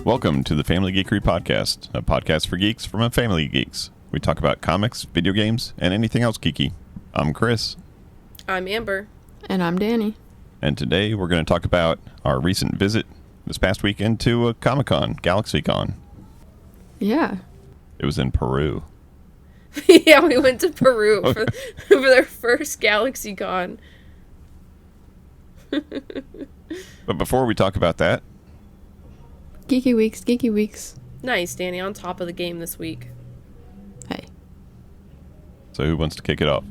Welcome to the Family Geekery Podcast, a podcast for geeks from a family of geeks. We talk about comics, video games, and anything else geeky. I'm Chris. I'm Amber. And I'm Danny. And today we're going to talk about our recent visit this past weekend to Comic-Con, GalaxyCon. Yeah. It was in Peru. Yeah, we went to Peru for their first GalaxyCon. But before we talk about that... Geeky Weeks. Nice, Danny, on top of the game this week. Hey. So who wants to kick it off?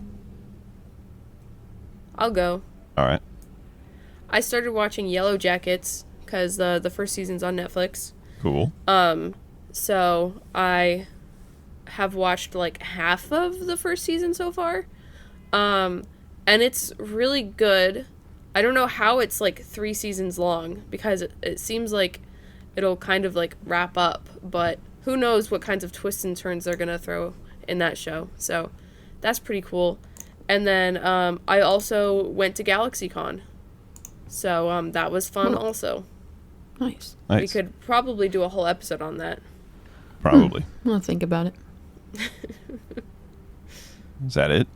I'll go. All right. I started watching Yellow Jackets because the first season's on Netflix. Cool. So I have watched like half of the first season so far. And it's really good. I don't know how it's like 3 seasons long because it seems like it'll kind of like wrap up, but who knows what kinds of twists and turns they're going to throw in that show. So that's pretty cool. And then I also went to GalaxyCon. So that was fun also. Nice. We could probably do a whole episode on that. Probably. I'll think about it. Is that it?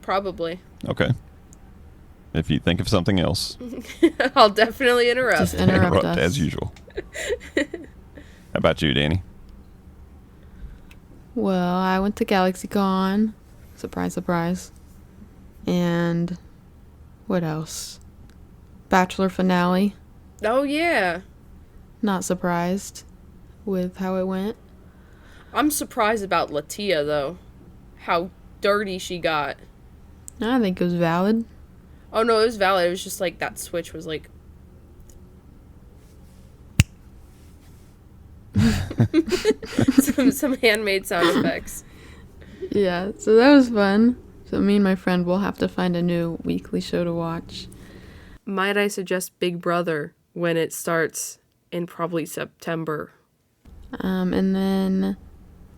Probably. Okay. If you think of something else, I'll definitely interrupt. Just interrupt us. as usual. How about you, Danny? Well, I went to GalaxyCon. Surprise, surprise. And what else? Bachelor finale. Oh, yeah. Not surprised with how it went. I'm surprised about Latia, though. How dirty she got. I think it was valid. Oh, no, it was valid. It was just like that switch was like... some handmade sound effects. Yeah, so that was fun. So me and my friend will have to find a new weekly show to watch. Might I suggest Big Brother when it starts in probably September? And then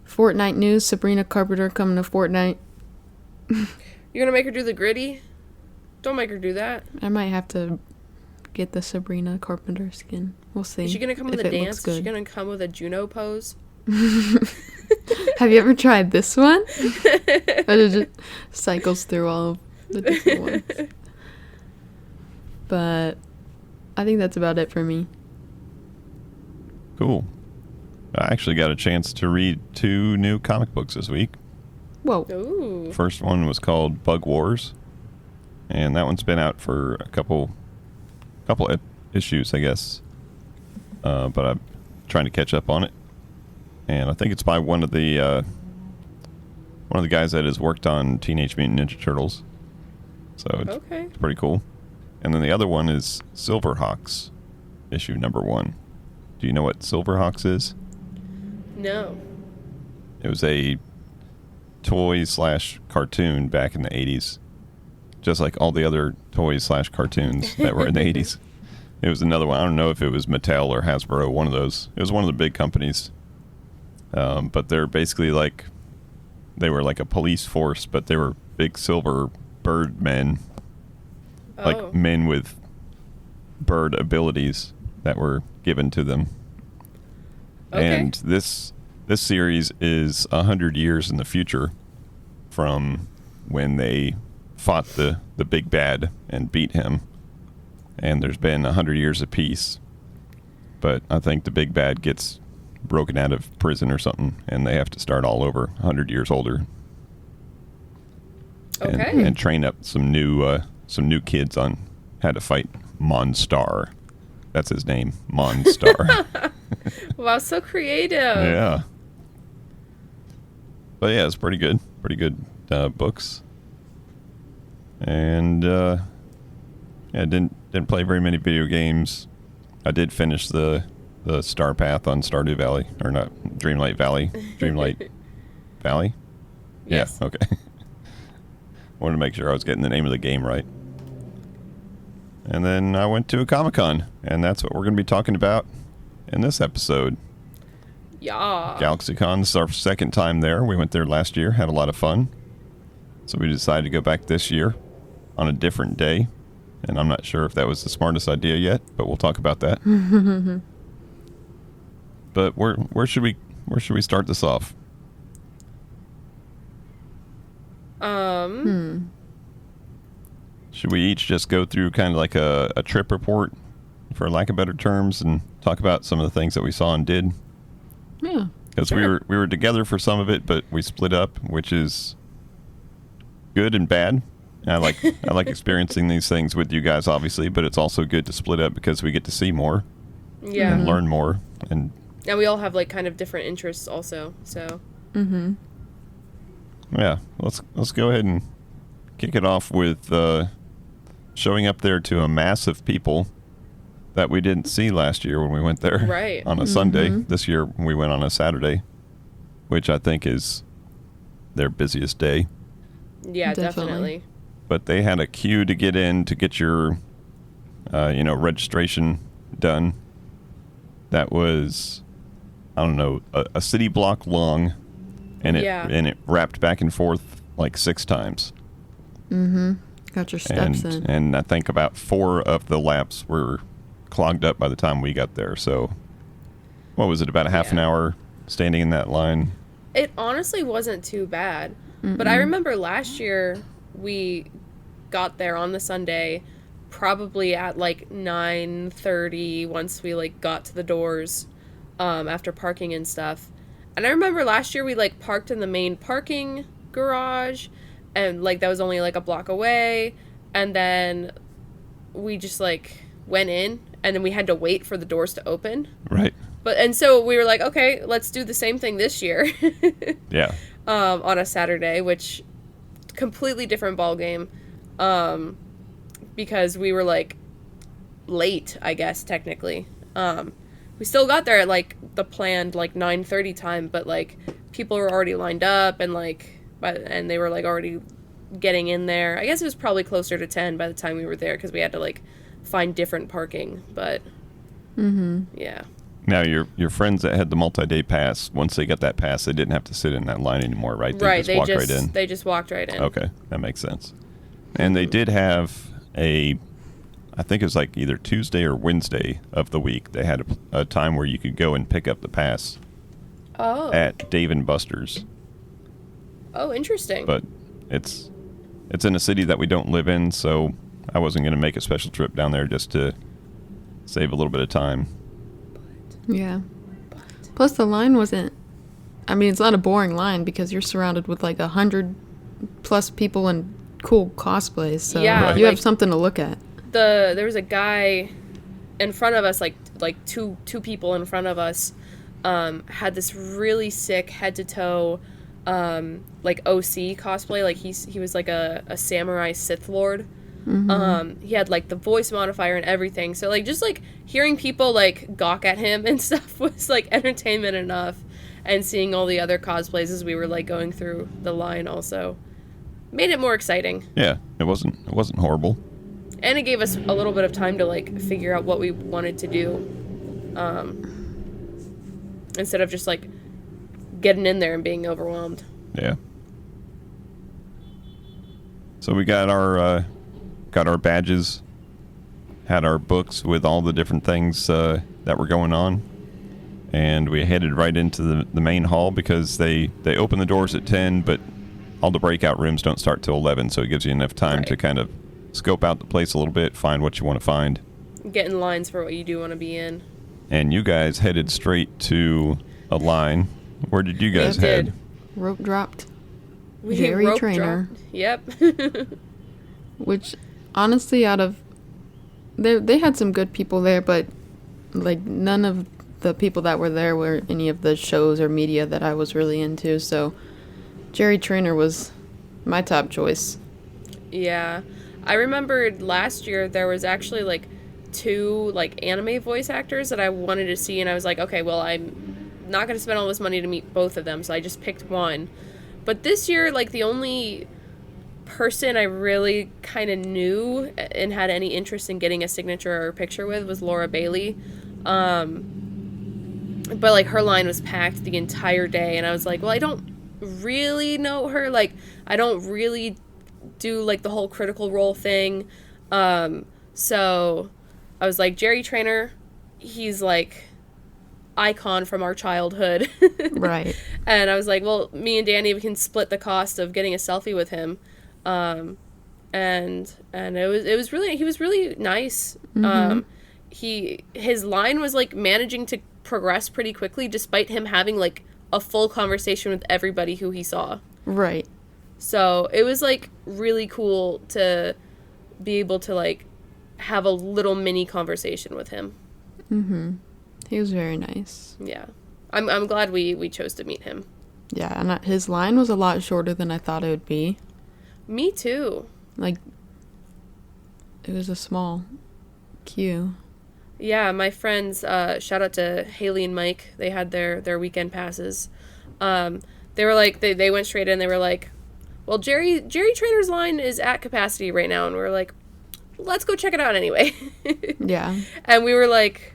Fortnite news, Sabrina Carpenter coming to Fortnite. You're gonna make her do the gritty? Don't make her do that. I might have to get the Sabrina Carpenter skin. We'll see. Is she gonna come with if a it looks dance? good. Is she gonna come with a Juno pose? Have you ever tried this one? It just cycles through all of the different ones. But I think that's about it for me. Cool. I actually got a chance to read 2 new comic books this week. Whoa. Ooh. First one was called Bug Wars, and that one's been out for a couple issues, I guess. But I'm trying to catch up on it, and I think it's by one of the guys that has worked on Teenage Mutant Ninja Turtles. So it's pretty cool. And then the other one is Silverhawks, issue number 1. Do you know what Silverhawks is? No. It was a toy/cartoon back in the 80s. Just like all the other toys/cartoons that were in the 80s. It was another one. I don't know if it was Mattel or Hasbro, one of those. It was one of the big companies. But they're basically like, they were like a police force, but they were big silver bird men. Oh. Like men with bird abilities that were given to them. Okay. And this series is 100 years in the future from when they fought the big bad and beat him. And there's been 100 years of peace. But I think the big bad gets broken out of prison or something, and they have to start all over 100 years older. Okay. And train up some new kids on how to fight Monstar. That's his name, Monstar. Wow, so creative. Yeah. But yeah, it's pretty good. Pretty good books. And yeah, didn't play very many video games. I did finish the Star Path on Stardew Valley, or not Dreamlight Valley. Dreamlight Valley? Yes. Yeah, okay. Wanted to make sure I was getting the name of the game right. And then I went to a Comic-Con, and that's what we're going to be talking about in this episode. Yeah. GalaxyCon, this is our second time there. We went there last year, had a lot of fun. So we decided to go back this year on a different day. And I'm not sure if that was the smartest idea yet, but we'll talk about that. But where should we start this off? Should we each just go through kind of like a trip report, for lack of better terms, and talk about some of the things that we saw and did? Yeah. Because Sure. we were together for some of it, but we split up, which is good and bad. I like experiencing these things with you guys, obviously, but it's also good to split up because we get to see more Yeah. and learn more. And we all have like kind of different interests also. So yeah, let's go ahead and kick it off with showing up there to a mass of people that we didn't see last year when we went there Right. on a Sunday. This year we went on a Saturday, which I think is their busiest day. yeah, Definitely. definitely. But they had a queue to get in to get your registration done. That was, I don't know, a city block long, and Yeah. it wrapped back and forth like 6 times. Got your steps in. And I think about 4 of the laps were clogged up by the time we got there. So, what was it, about a half an Yeah. hour standing in that line? It honestly wasn't too bad. But I remember last year we got there on the Sunday probably at like 9:30 once we like got to the doors after parking and stuff. And I remember last year we like parked in the main parking garage and like that was only like a block away, and then we just like went in and then we had to wait for the doors to open. Right. And so we were like, okay, let's do the same thing this year. Yeah. On a Saturday, which completely different ball game, because we were like late, I guess technically. We still got there at like the planned like 9:30 time, but like people were already lined up and like and they were like already getting in there. I guess it was probably closer to 10 by the time we were there because we had to like find different parking. But yeah. Now, your friends that had the multi-day pass, once they got that pass, they didn't have to sit in that line anymore, right? They walked right in. They just walked right in. Okay, that makes sense. And they did have I think it was like either Tuesday or Wednesday of the week, they had a time where you could go and pick up the pass Oh. at Dave & Buster's. Oh, interesting. But it's in a city that we don't live in, so I wasn't going to make a special trip down there just to save a little bit of time. Yeah. Plus, the line wasn't. I mean, it's not a boring line because you're surrounded with like 100+ people in cool cosplays. So Yeah, Right. you have like- something to look at. There was a guy in front of us, like two people in front of us, had this really sick head to toe, like OC cosplay. Like he was like a samurai Sith Lord. He had like the voice modifier and everything. So like just like hearing people like gawk at him and stuff was like entertainment enough. And seeing all the other cosplays as we were like going through the line also made it more exciting. Yeah, it wasn't horrible. And it gave us a little bit of time to like figure out what we wanted to do, instead of just like getting in there and being overwhelmed. Yeah. So we got our badges, had our books with all the different things that were going on, and we headed right into the main hall because they open the doors at 10, but all the breakout rooms don't start till 11, so it gives you enough time to Right. kind of scope out the place a little bit, find what you want to find. Get in lines for what you do want to be in. And you guys headed straight to a line. Where did you guys We head? did. Rope dropped, We Jerry rope Trainer. dropped. Yep. which honestly, out of they had some good people there, but like none of the people that were there were any of the shows or media that I was really into. So Jerry Trainer was my top choice. Yeah. I remembered last year there was actually like 2 like anime voice actors that I wanted to see, and I was like, okay, well, I'm not going to spend all this money to meet both of them, so I just picked one. But this year, like the only person I really kind of knew and had any interest in getting a signature or a picture with was Laura Bailey. But like her line was packed the entire day, and I was like, well, I don't really know her. Like, I don't really do like the whole Critical Role thing. So I was like, Jerry Trainer, he's like icon from our childhood. Right. And I was like, well, me and Danny, we can split the cost of getting a selfie with him. And it was really, he was really nice. His line was like managing to progress pretty quickly despite him having like a full conversation with everybody who he saw. Right. So it was like really cool to be able to like have a little mini conversation with him. He was very nice. Yeah. I'm glad we chose to meet him. Yeah, and his line was a lot shorter than I thought it would be. Me too. Like, it was a small queue. Yeah, my friends, shout out to Haley and Mike. They had their weekend passes. They were like, they went straight in. They were like, well, Jerry Trainer's line is at capacity right now. And we were like, let's go check it out anyway. Yeah. And we were like,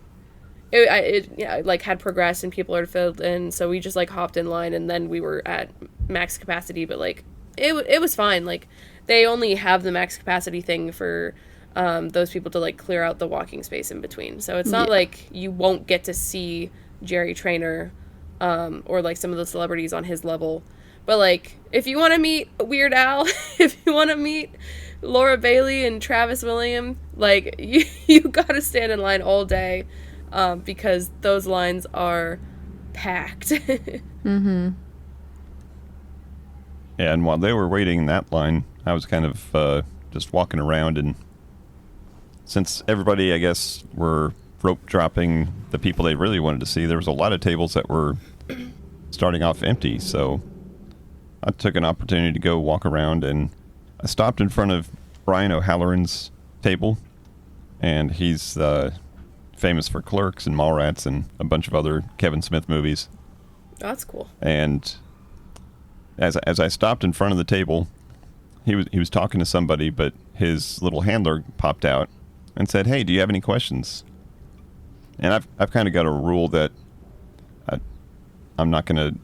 it like had progressed and people had filled in. So we just like hopped in line and then we were at max capacity. But like, it was fine. Like, they only have the max capacity thing for those people to like clear out the walking space in between. So it's not like you won't get to see Jerry Trainer or like some of the celebrities on his level. But like, if you want to meet Weird Al, if you want to meet Laura Bailey and Travis William, like you gotta stand in line all day because those lines are packed. Yeah, and while they were waiting in that line, I was kind of just walking around, and since everybody, I guess, were rope dropping the people they really wanted to see, there was a lot of tables that were starting off empty, so I took an opportunity to go walk around, and I stopped in front of Brian O'Halloran's table, and he's famous for Clerks and Mallrats and a bunch of other Kevin Smith movies. That's cool. And as I stopped in front of the table, he was talking to somebody, but his little handler popped out and said, "Hey, do you have any questions?" And I've kind of got a rule that I'm not going to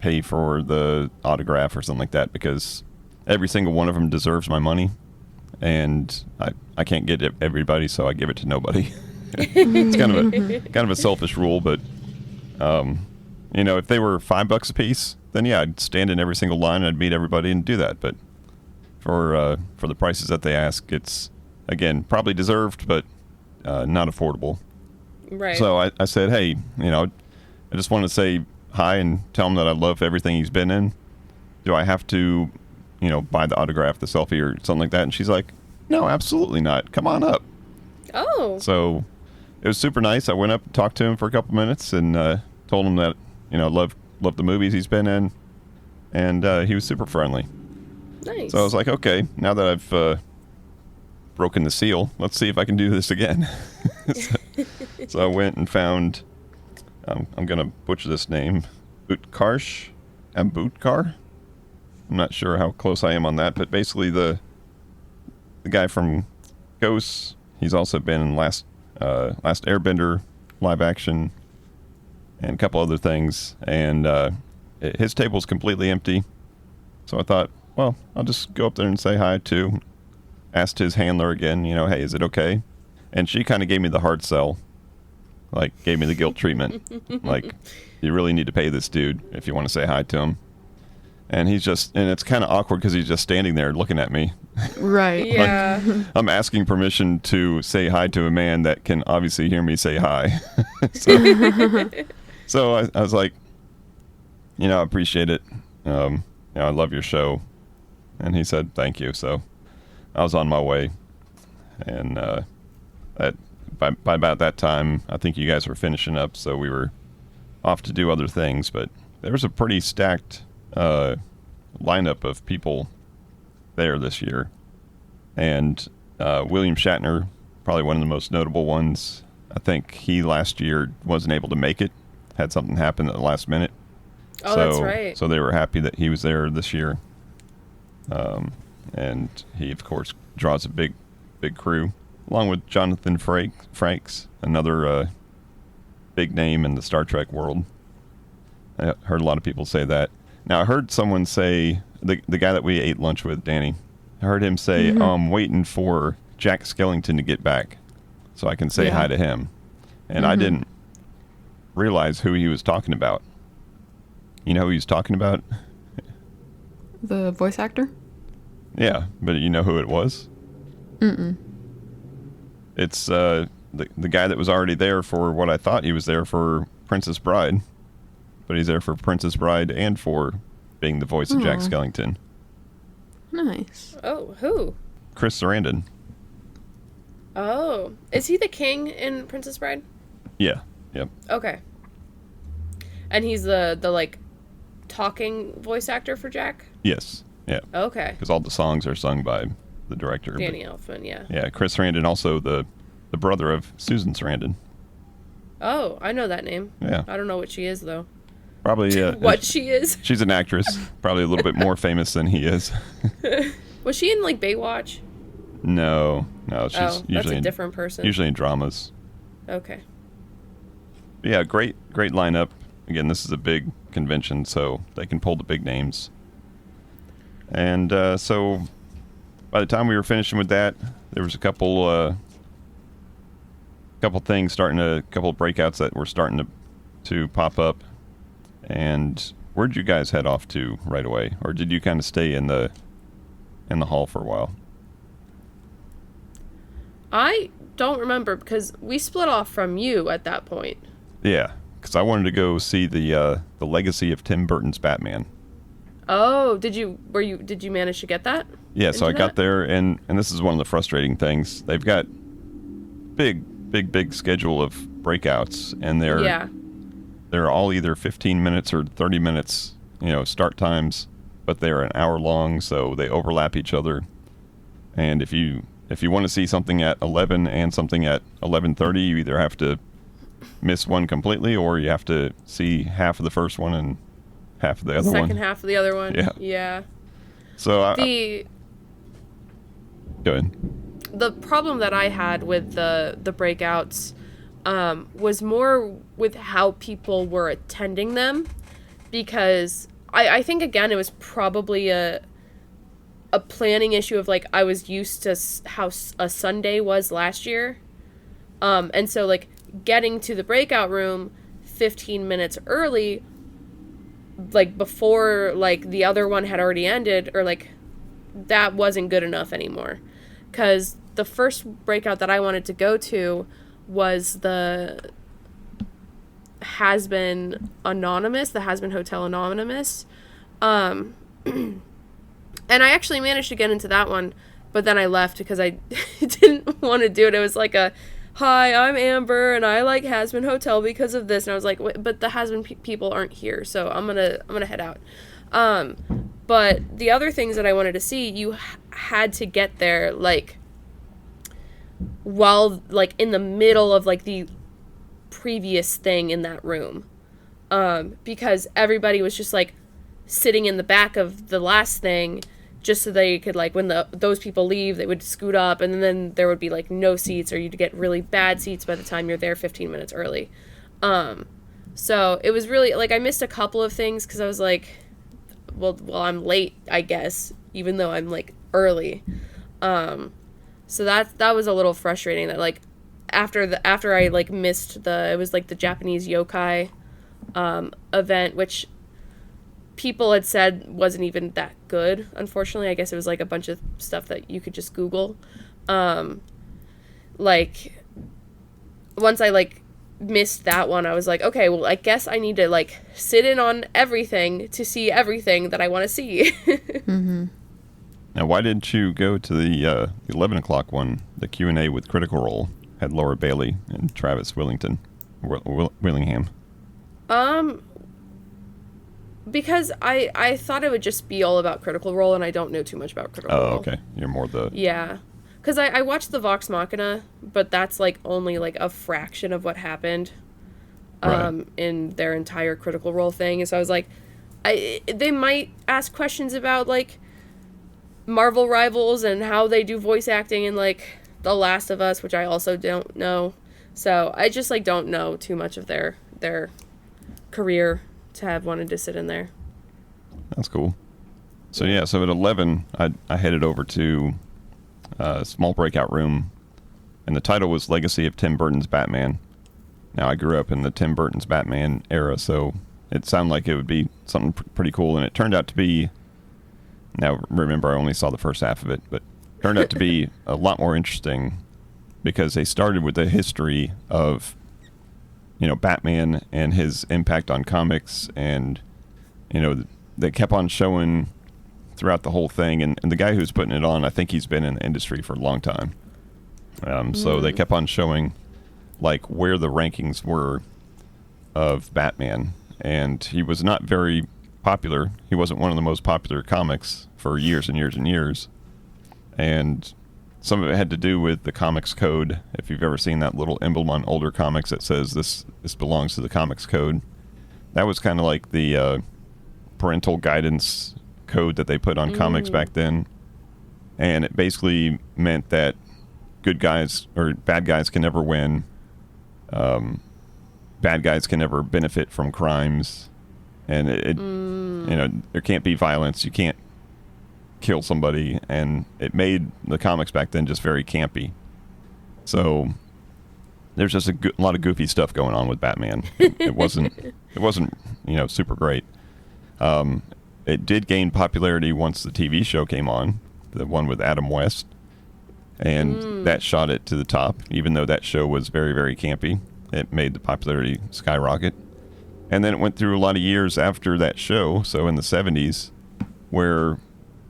pay for the autograph or something like that because every single one of them deserves my money, and I can't get everybody, so I give it to nobody. It's kind of a selfish rule, but if they were $5 a piece, then yeah, I'd stand in every single line and I'd meet everybody and do that. But for the prices that they ask, it's again probably deserved, but not affordable. Right. So I said, hey, I just want to say hi and tell him that I love everything he's been in. Do I have to, buy the autograph, the selfie, or something like that? And she's like, no, absolutely not. Come on up. Oh. So it was super nice. I went up and talked to him for a couple minutes and told him that, love the movies he's been in. And he was super friendly. Nice. So I was like, okay, now that I've broken the seal, let's see if I can do this again. So I went and found, I'm going to butcher this name, Utkarsh Ambudkar. I'm not sure how close I am on that, but basically the guy from Ghosts, he's also been in Last Airbender live action and a couple other things, and his table's completely empty. So I thought, well, I'll just go up there and say hi too. Asked his handler again, hey, is it okay? And she kind of gave me the hard sell, like gave me the guilt treatment, like you really need to pay this dude if you want to say hi to him. And it's kind of awkward because he's just standing there looking at me. Right. Yeah. Like, I'm asking permission to say hi to a man that can obviously hear me say hi. So I was like, I appreciate it. I love your show. And he said, thank you. So I was on my way. And by about that time, I think you guys were finishing up. So we were off to do other things. But there was a pretty stacked lineup of people there this year. And William Shatner, probably one of the most notable ones. I think he last year wasn't able to make it. Had something happen at the last minute. Oh, that's right. So they were happy that he was there this year. And he, of course, draws a big crew, along with Jonathan Frakes, another big name in the Star Trek world. I heard a lot of people say that. Now, I heard someone say, the guy that we ate lunch with, Danny, I heard him say, I'm waiting for Jack Skellington to get back so I can say hi to him. And I didn't. realize who he was talking about. You know who he was talking about? The voice actor? Yeah, but you know who it was? Mm-mm. It's the guy that was already there for what I thought he was there for Princess Bride. But he's there for Princess Bride and for being the voice of Jack Aw. Skellington. Nice. Oh, who? Chris Sarandon. Oh, is he the king in Princess Bride? Yeah, yep. Okay. And he's the like talking voice actor for Jack? Yes, yeah. Okay. Because all the songs are sung by the director. Danny Elfman, yeah. Yeah, Chris Sarandon, also the brother of Susan Sarandon. Oh, I know that name. Yeah. I don't know what she is, though. Probably... What she is? She's an actress. Probably a little bit more famous than he is. Was she in, like, Baywatch? No, she's That's usually a different person. Usually in dramas. Okay. Yeah, great lineup. Again, this is a big convention, so they can pull the big names. And so by the time we were finishing with that, there was a couple things couple of breakouts that were starting to pop up. And where'd you guys head off to right away, or did you kind of stay in the hall for a while? I don't remember because we split off from you at that point. Yeah, because I wanted to go see the legacy of Tim Burton's Batman. Oh, did you manage to get that? Yeah, so I Into got that? there, and this is one of the frustrating things. They've got big schedule of breakouts, and they're all either 15 minutes or 30 minutes, start times, but they're an hour long, so they overlap each other. And if you want to see something at 11 and something at 11:30, you either have to miss one completely, or you have to see half of the first one and half of the other one. Second half of the other one. Yeah. Yeah. So go ahead. The problem that I had with the breakouts was more with how people were attending them, because I think, again, it was probably a planning issue of, like, I was used to how a Sunday was last year. And so, like, getting to the breakout room 15 minutes early, like, before, like, the other one had already ended, or, like, that wasn't good enough anymore. Because the first breakout that I wanted to go to was the Has-Been Hotel Anonymous. And I actually managed to get into that one, but then I left because I didn't want to do it. It was like hi, I'm Amber, and I like Has-Been Hotel because of this. And I was like, but the Has-Been people aren't here, so I'm gonna head out. But the other things that I wanted to see, you had to get there, like, while, like, in the middle of, like, the previous thing in that room. Because everybody was just, like, sitting in the back of the last thing, just so they could, like, when those people leave, they would scoot up, and then there would be, like, no seats, or you'd get really bad seats by the time you're there 15 minutes early. So it was really, like, I missed a couple of things because I was like, well, I'm late, I guess, even though I'm, like, early. So that was a little frustrating, that, like, after I, like, missed it was, like, the Japanese yokai event, which people had said wasn't even that good, unfortunately. I guess it was, like, a bunch of stuff that you could just Google. Like, once I, like, missed that one, I was like, okay, well, I guess I need to, like, sit in on everything to see everything that I want to see. Mm-hmm. Now, why didn't you go to the 11 o'clock one, the Q&A with Critical Role? Had Laura Bailey and Travis Willingham. Because I thought it would just be all about Critical Role, and I don't know too much about Critical Role. Oh, okay. You're more the... Yeah. Because I watched the Vox Machina, but that's, like, only, like, a fraction of what happened in their entire Critical Role thing. And so I was like, they might ask questions about, like, Marvel Rivals and how they do voice acting in, like, The Last of Us, which I also don't know. So I just, like, don't know too much of their career to have wanted to sit in there. That's cool. So yeah, so at 11, I headed over to a small breakout room, and the title was Legacy of Tim Burton's Batman. Now, I grew up in the Tim Burton's Batman era, so it sounded like it would be something pretty cool, and it turned out to be... Now, remember, I only saw the first half of it, but it turned out to be a lot more interesting because they started with the history of, Batman and his impact on comics, and, they kept on showing throughout the whole thing, and the guy who's putting it on, I think he's been in the industry for a long time. So they kept on showing, like, where the rankings were of Batman, and he was not very popular. He wasn't one of the most popular comics for years and years and years. And some of it had to do with the comics code. If you've ever seen that little emblem on older comics that says this belongs to the comics code, that was kind of like the parental guidance code that they put on comics back then. And it basically meant that good guys or bad guys can never win. Bad guys can never benefit from crimes. And there can't be violence. You can't kill somebody, and it made the comics back then just very campy. So there's just a lot of goofy stuff going on with Batman. It wasn't super great. It did gain popularity once the TV show came on, the one with Adam West, and that shot it to the top. Even though that show was very, very campy, it made the popularity skyrocket. And then it went through a lot of years after that show, so in the 70s, where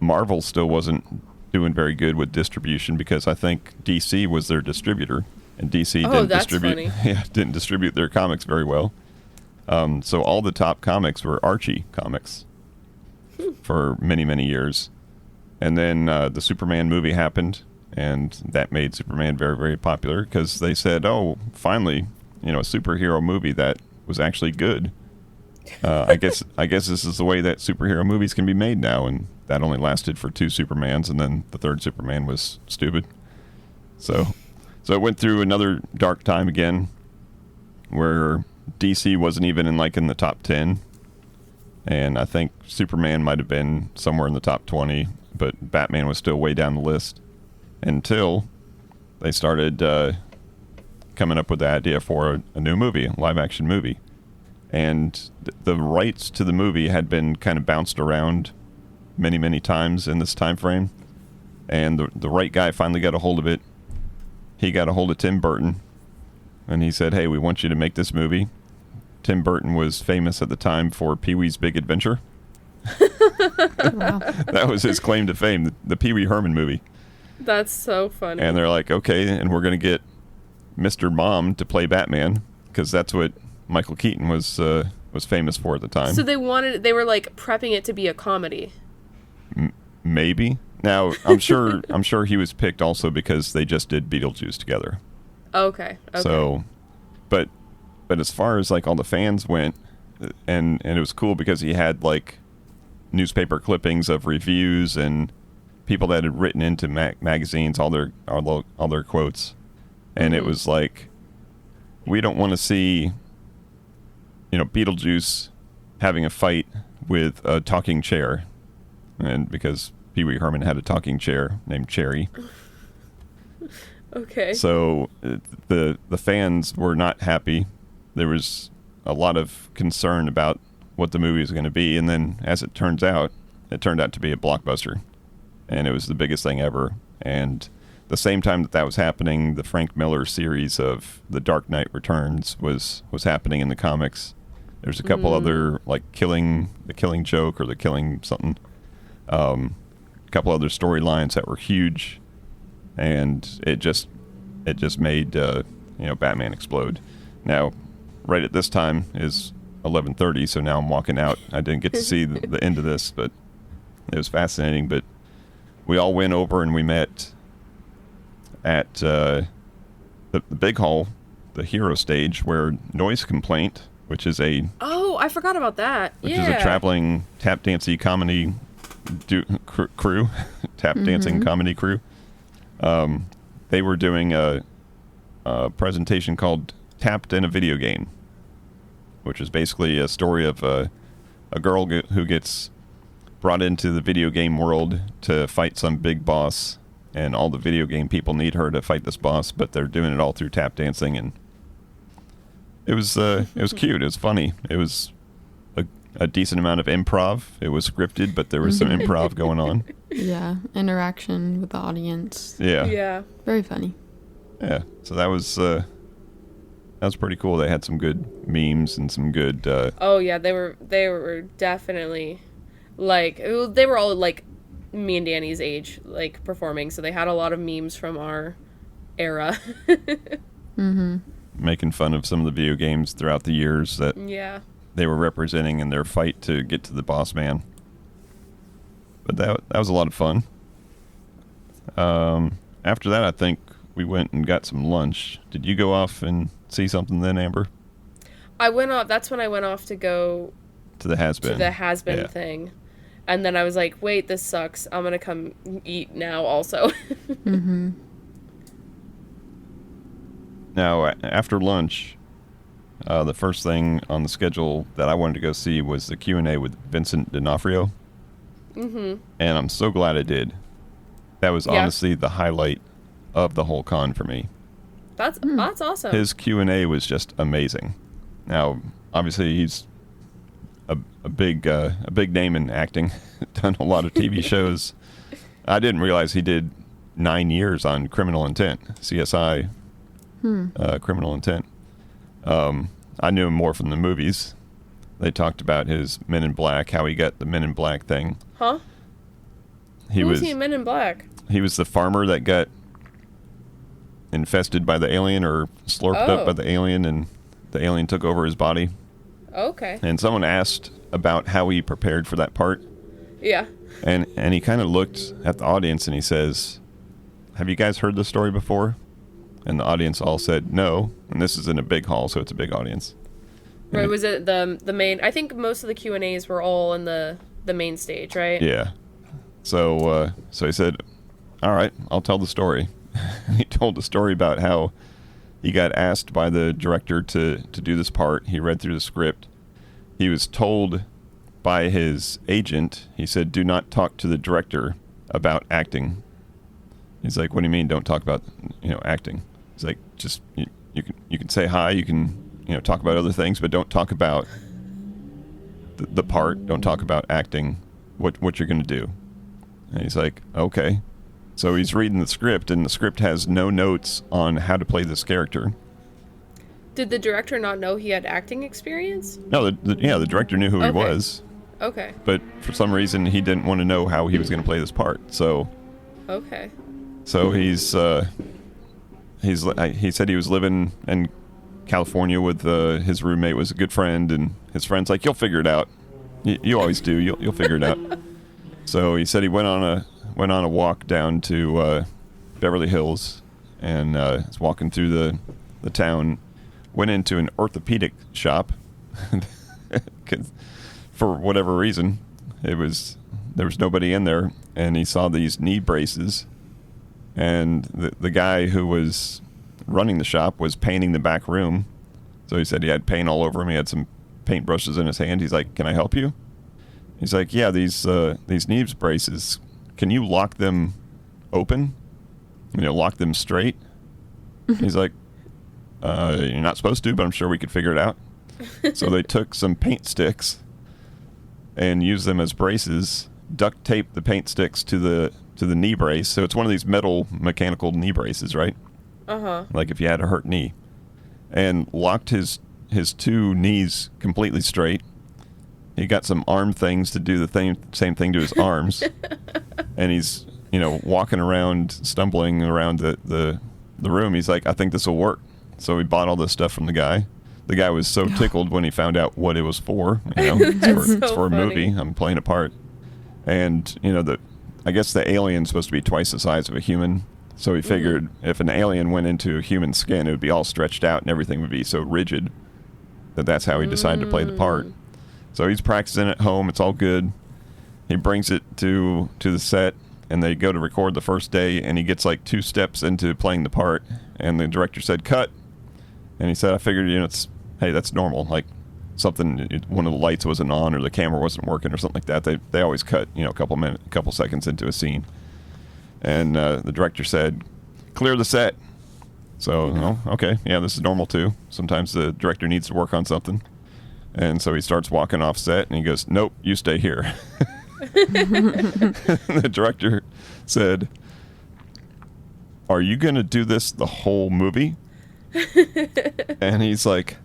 Marvel still wasn't doing very good with distribution because I think DC was their distributor, and DC didn't distribute their comics very well. So all the top comics were Archie comics for many, many years. And then the Superman movie happened, and that made Superman very, very popular because they said, oh, finally, a superhero movie that was actually good. I guess this is the way that superhero movies can be made now, and that only lasted for 2 Supermans, and then the third Superman was stupid. So it went through another dark time again, where DC wasn't even in the top 10, and I think Superman might have been somewhere in the top 20, but Batman was still way down the list until they started coming up with the idea for a new movie, a live-action movie. And the rights to the movie had been kind of bounced around many, many times in this time frame. And the right guy finally got a hold of it. He got a hold of Tim Burton, and he said, hey, we want you to make this movie. Tim Burton was famous at the time for Pee-wee's Big Adventure. Wow. That was his claim to fame, the Pee-wee Herman movie. That's so funny. And they're like, okay, and we're going to get Mr. Mom to play Batman, because that's what Michael Keaton was famous for at the time. So they were like prepping it to be a comedy. Maybe. Now, I'm sure he was picked also because they just did Beetlejuice together. Okay. So, but as far as all the fans went, and it was cool because he had newspaper clippings of reviews and people that had written into magazines all their quotes, and it was like, we don't want to see Beetlejuice having a fight with a talking chair, and because Pee-wee Herman had a talking chair named Cherry. Okay. So the fans were not happy. There was a lot of concern about what the movie was going to be, and then as it turned out to be a blockbuster, and it was the biggest thing ever. And the same time that was happening, the Frank Miller series of The Dark Knight Returns was happening in the comics. There's a couple other, the Killing Joke or the Killing something, a couple other storylines that were huge, and it just made Batman explode. Now, right at this time is 11:30, so now I'm walking out. I didn't get to see the end of this, but it was fascinating. But we all went over and we met at the big hall, the hero stage, where Noise Complaint, which is a I forgot about that. Which is a traveling tap dancing comedy crew, tap dancing comedy crew. They were doing a presentation called Tapped in a Video Game, which is basically a story of a girl who gets brought into the video game world to fight some big boss, and all the video game people need her to fight this boss, but they're doing it all through tap dancing, and It was cute. It was funny. It was a decent amount of improv. It was scripted, but there was some improv going on. Yeah, interaction with the audience. Yeah. Yeah. Very funny. Yeah. So that was pretty cool. They had some good memes and some good. Oh yeah, they were definitely like they were all like me and Danny's age, like performing. So they had a lot of memes from our era. Making fun of some of the video games throughout the years that Yeah. they were representing in their fight to get to the boss man. But that was a lot of fun. After that, I think we went and got some lunch. Did you go off and see something then, Amber? I went off. That's when I went off to go To the has-been. to the has-been Yeah. thing. And then I was like, wait, this sucks. I'm going to come eat now also. Now, after lunch, the first thing on the schedule that I wanted to go see was the Q&A with Vincent D'Onofrio. And I'm so glad I did. That was honestly the highlight of the whole con for me. That's awesome. His Q&A was just amazing. Now, obviously, he's a big name in acting. Done a lot of TV shows. I didn't realize he did 9 years on Criminal Intent, CSI. Criminal Intent. I knew him more from the movies. They talked about his Men in Black, how he got the Men in Black thing. Huh? Who was he in Men in Black? He was the farmer that got infested by the alien or slurped up by the alien, and the alien took over his body. Okay. And someone asked about how he prepared for that part. Yeah. And he kind of looked at the audience and he says, "Have you guys heard this story before?" And the audience all said no. And this is in a big hall, so it's a big audience. Right, was it the main? I think most of the Q&As were all in the main stage, right? Yeah. So he said, "All right, I'll tell the story." He told the story about how he got asked by the director to do this part. He read through the script. He was told by his agent, he said, "Do not talk to the director about acting." He's like, "What do you mean don't talk about, acting?" He's like, "Just you can say hi, you can talk about other things, but don't talk about the part. Don't talk about acting. What you're going to do." And he's like, "Okay." So he's reading the script, and the script has no notes on how to play this character. Did the director not know he had acting experience? No, the director knew who he was, Okay. but for some reason he didn't want to know how he was going to play this part. So Okay. he said he was living in California with his roommate, was a good friend, and his friend's like, "You'll figure it out. You always do. You'll figure it out." So he said he went on a walk down to Beverly Hills, and was walking through the town, went into an orthopedic shop. 'Cause for whatever reason, there was nobody in there, and he saw these knee braces, and the guy who was running the shop was painting the back room. So he said he had paint all over him. He had some paint brushes in his hand. He's like, "Can I help you?" He's like, "Yeah, these knee braces, can you lock them open? Lock them straight?" He's like, "You're not supposed to, but I'm sure we could figure it out." So they took some paint sticks and used them as braces, duct taped the paint sticks to the knee brace. So it's one of these metal mechanical knee braces, right? Uh-huh. Like if you had a hurt knee. And locked his two knees completely straight. He got some arm things to do the same thing to his arms. And he's, walking around, stumbling around the room. He's like, "I think this will work." So he bought all this stuff from the guy. The guy was so tickled when he found out what it was for. It's for a movie. I'm playing a part. And, I guess the alien's supposed to be twice the size of a human. So he figured if an alien went into human skin, it would be all stretched out and everything would be so rigid that's how he decided to play the part. So he's practicing at home. It's all good. He brings it to the set, and they go to record the first day, and he gets like 2 steps into playing the part, and the director said, "Cut." And he said, "I figured, hey, that's normal. Like one of the lights wasn't on or the camera wasn't working or something like that. They always cut, a couple seconds into a scene." And the director said, "Clear the set." So, okay, yeah, this is normal too. Sometimes the director needs to work on something. And so he starts walking off set, and he goes, nope, you stay here. The director said, are you going to do this the whole movie? And he's like,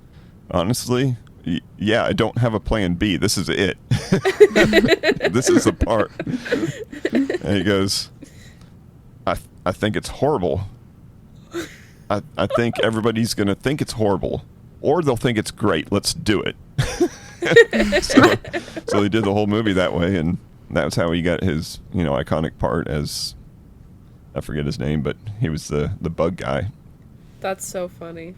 honestly, yeah, I don't have a plan B. This is it. This is the part. And he goes, I think it's horrible. I think everybody's going to think it's horrible. Or they'll think it's great. Let's do it. So he did the whole movie that way, and that was how he got his, iconic part as, I forget his name, but he was the bug guy. That's so funny.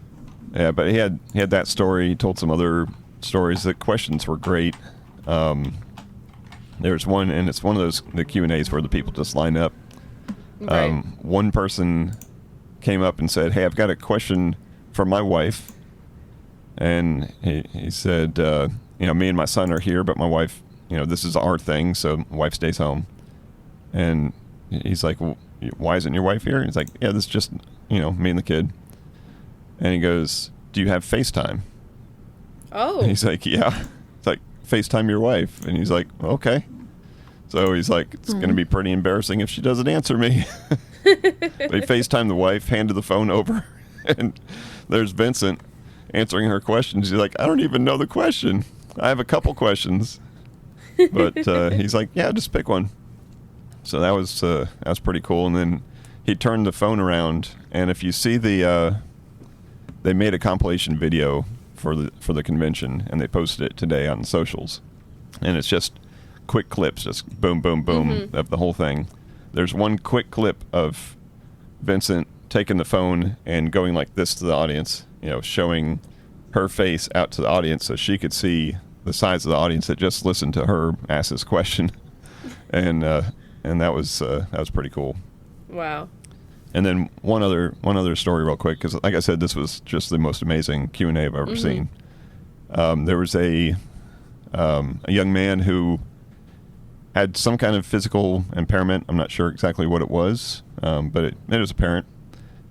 Yeah, but he had that story. He told some other stories. The questions were great. There's one, and it's one of the Q&As where the people just line up. Right. One person came up and said, hey, I've got a question for my wife. And he said, me and my son are here, but my wife, this is our thing, so my wife stays home. And he's like, well, why isn't your wife here? And he's like, yeah, this is just, me and the kid. And he goes, do you have FaceTime? Oh. And he's like, yeah. It's like, FaceTime your wife. And he's like, okay. So he's like, it's going to be pretty embarrassing if she doesn't answer me. But he FaceTimed the wife, handed the phone over, and there's Vincent answering her questions. He's like, I don't even know the question. I have a couple questions. But he's like, yeah, just pick one. So that was pretty cool. And then he turned the phone around, and if you see they made a compilation video for the convention, and they posted it today on socials. And it's just quick clips, just boom, boom, boom of the whole thing. There's one quick clip of Vincent taking the phone and going like this to the audience, showing her face out to the audience so she could see the size of the audience that just listened to her ask this question. And that was pretty cool. Wow. And then one other story real quick, because like I said, this was just the most amazing Q&A I've ever seen. There was a young man who had some kind of physical impairment. I'm not sure exactly what it was, but it was apparent.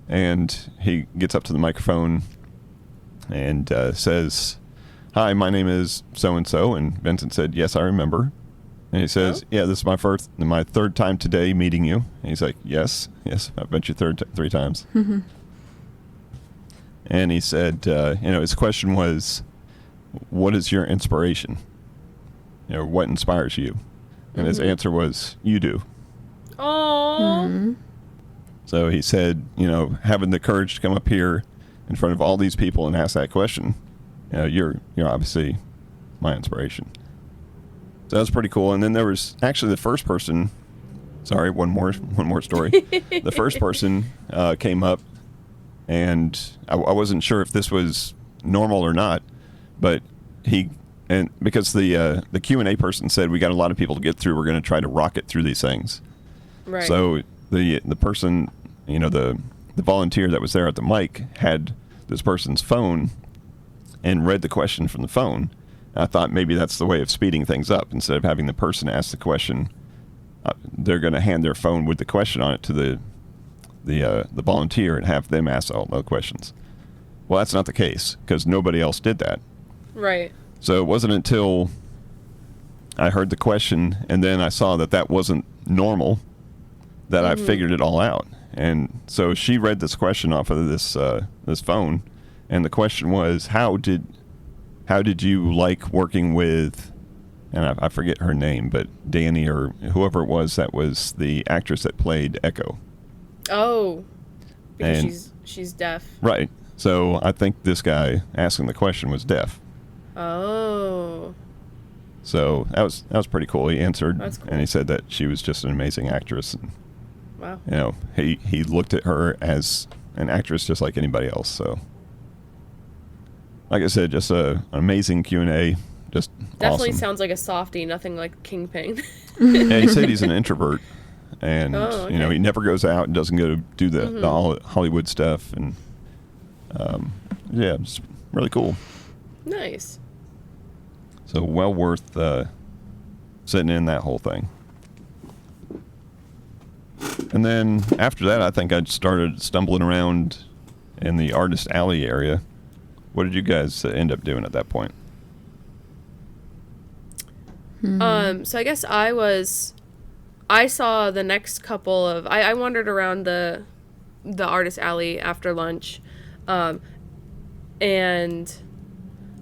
And he gets up to the microphone and says, hi, my name is so-and-so. And Vincent said, yes, I remember. And he says, yeah, this is my third time today meeting you. And he's like, yes, I've met you three times. And he said, his question was, what is your inspiration? What inspires you? And his answer was, you do. Aww. So he said, having the courage to come up here in front of all these people and ask that question, you're obviously my inspiration. So that was pretty cool. And then there was actually the first person. Sorry, one more story. The first person came up, and I wasn't sure if this was normal or not, but because the Q&A person said we got a lot of people to get through, we're going to try to rocket through these things. Right. So the person, the volunteer that was there at the mic had this person's phone and read the question from the phone. I thought maybe that's the way of speeding things up. Instead of having the person ask the question, they're going to hand their phone with the question on it to the volunteer and have them ask all the questions. Well, that's not the case, because nobody else did that. Right. So it wasn't until I heard the question and then I saw that wasn't normal that I figured it all out. And so she read this question off of this phone, and the question was, how did you like working with, and I forget her name, but Danny or whoever it was that was the actress that played Echo. Oh, because And- she's deaf. Right. So I think this guy asking the question was deaf. Oh. So that was pretty cool. He answered, That's cool. and he said that she was just an amazing actress. And, Wow. he looked at her as an actress just like anybody else. So, like I said, just an amazing Q&A. Just Definitely awesome. sounds like a softie, nothing like Kingpin. Yeah, he said he's an introvert, and Oh, okay. he never goes out and doesn't go do the Hollywood stuff, and it's really cool. Nice. So well worth sitting in that whole thing. And then after that, I think I started stumbling around in the Artist Alley area. What did you guys end up doing at that point? So I guess I saw the next couple of, I wandered around the Artist Alley after lunch, and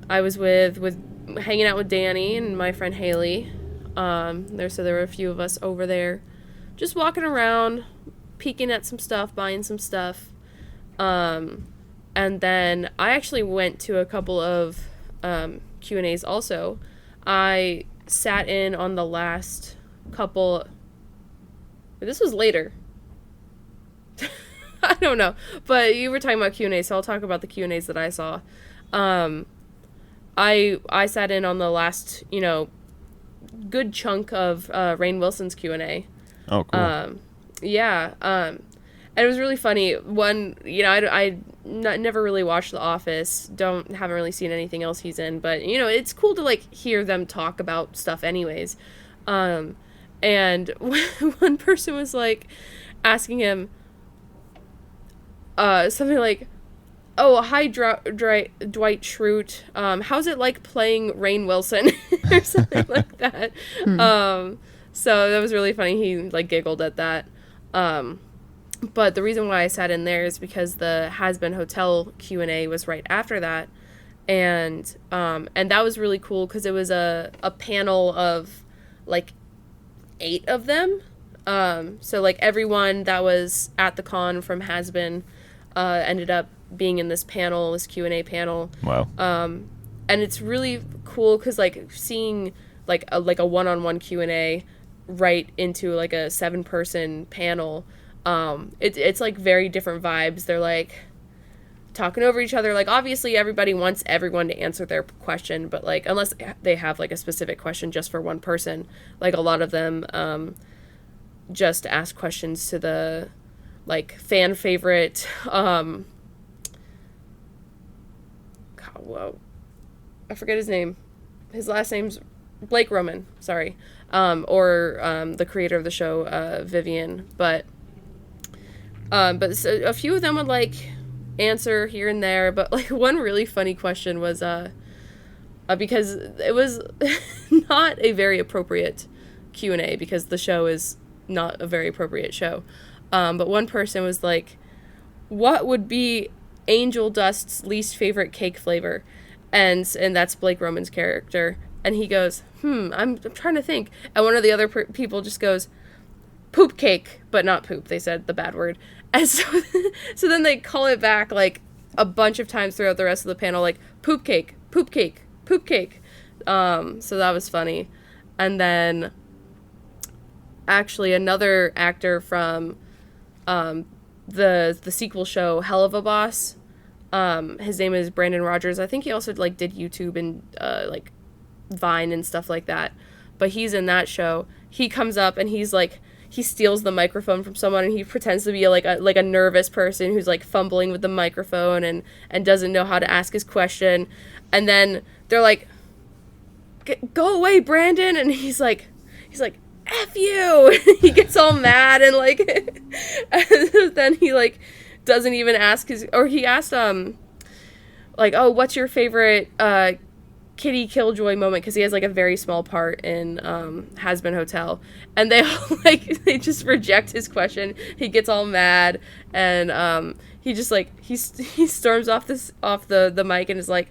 I was hanging out with Danny and my friend Haley. There were a few of us over there, just walking around, peeking at some stuff, buying some stuff. And then I actually went to a couple of Q&As also. I sat in on the last couple. This was later. I don't know. But you were talking about Q&A, so I'll talk about the Q&As that I saw. I sat in on the last, good chunk of Rainn Wilson's Q&A. Oh, cool. Yeah. And it was really funny. One, I never really watched The Office. Haven't really seen anything else he's in. But, it's cool to, hear them talk about stuff anyways. And one person was, asking him something like, "Oh, hi, Dwight Schrute. How's it like playing Rainn Wilson?" or something like that. So that was really funny. He, giggled at that. But the reason why I sat in there is because the Has Been Hotel Q&A was right after that. And that was really cool because it was a panel of, 8 of them. So, everyone that was at the con from Has Been ended up being in this Q&A panel. Wow. And it's really cool because, seeing, a one-on-one Q&A right into, a 7-person panel, it's very different vibes. They're talking over each other. Obviously everybody wants everyone to answer their question, but unless they have a specific question just for one person, a lot of them just ask questions to the fan favorite whoa, I forget his name. His last name's Blake Roman, sorry. Or the creator of the show, Vivian, but so a few of them would answer here and there, but one really funny question was because it was not a very appropriate Q&A because the show is not a very appropriate show, but one person was what would be Angel Dust's least favorite cake flavor? And that's Blake Roman's character, and he goes, I'm trying to think, and one of the other people just goes, poop cake, but not poop. They said the bad word. And so then they call it back a bunch of times throughout the rest of the panel, poop cake, poop cake, poop cake. So that was funny. And then actually another actor from the sequel show Hell of a Boss, his name is Brandon Rogers. I think he also did YouTube and Vine and stuff like that. But he's in that show. He comes up and he's he steals the microphone from someone and he pretends to be a nervous person who's fumbling with the microphone and doesn't know how to ask his question. And then they're go away, Brandon. And he's like, F you. He gets all mad and and then he doesn't even ask he asked oh, what's your favorite Kitty Killjoy moment, because he has a very small part in Has Been Hotel, and they all they just reject his question. He gets all mad and he just he storms off the mic and is I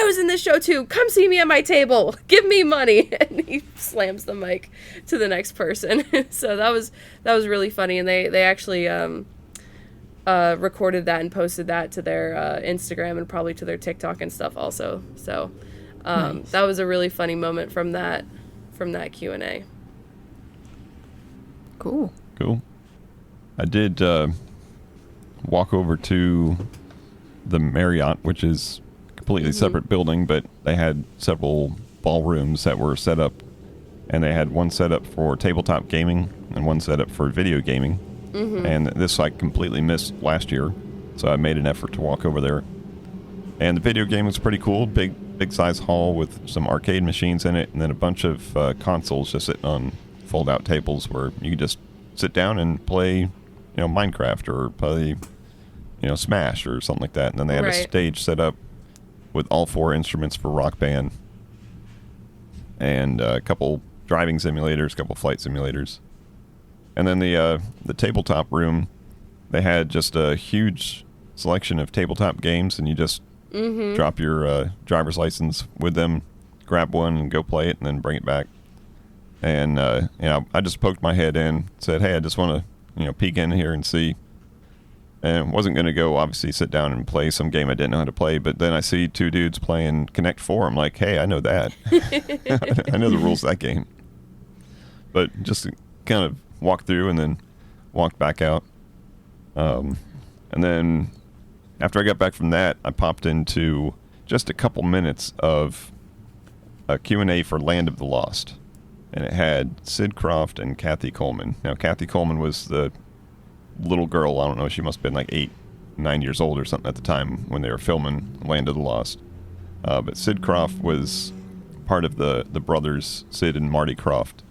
was in this show too, come see me at my table, give me money, and he slams the mic to the next person. So that was really funny, and they actually recorded that and posted that to their Instagram and probably to their TikTok and stuff also. So nice. That was a really funny moment from that Q&A. Cool. I did walk over to the Marriott, which is a completely separate building, but they had several ballrooms that were set up, and they had one set up for tabletop gaming and one set up for video gaming. And this I completely missed last year, so I made an effort to walk over there. And the video game was pretty cool. Big size hall with some arcade machines in it, and then a bunch of consoles just sitting on fold-out tables where you could just sit down and play, Minecraft or play, Smash or something like that. And then they had a Right. stage set up with all 4 instruments for Rock Band, and a couple driving simulators, a couple flight simulators. And then the tabletop room, they had just a huge selection of tabletop games, and you just drop your driver's license with them, grab one, and go play it, and then bring it back. And I just poked my head in, said, "Hey, I just want to peek in here and see." And wasn't going to go, obviously, sit down and play some game I didn't know how to play. But then I see 2 dudes playing Connect 4. I'm like, hey, I know that. I know the rules of that game. But just kind of walked through and then walked back out. And then after I got back from that, I popped into just a couple minutes of a Q&A for Land of the Lost. And it had Sid Croft and Kathy Coleman. Now, Kathy Coleman was the little girl. I don't know, she must have been like 8, 9 years old or something at the time when they were filming Land of the Lost. But Sid Croft was part of the brothers, Sid and Marty Croft,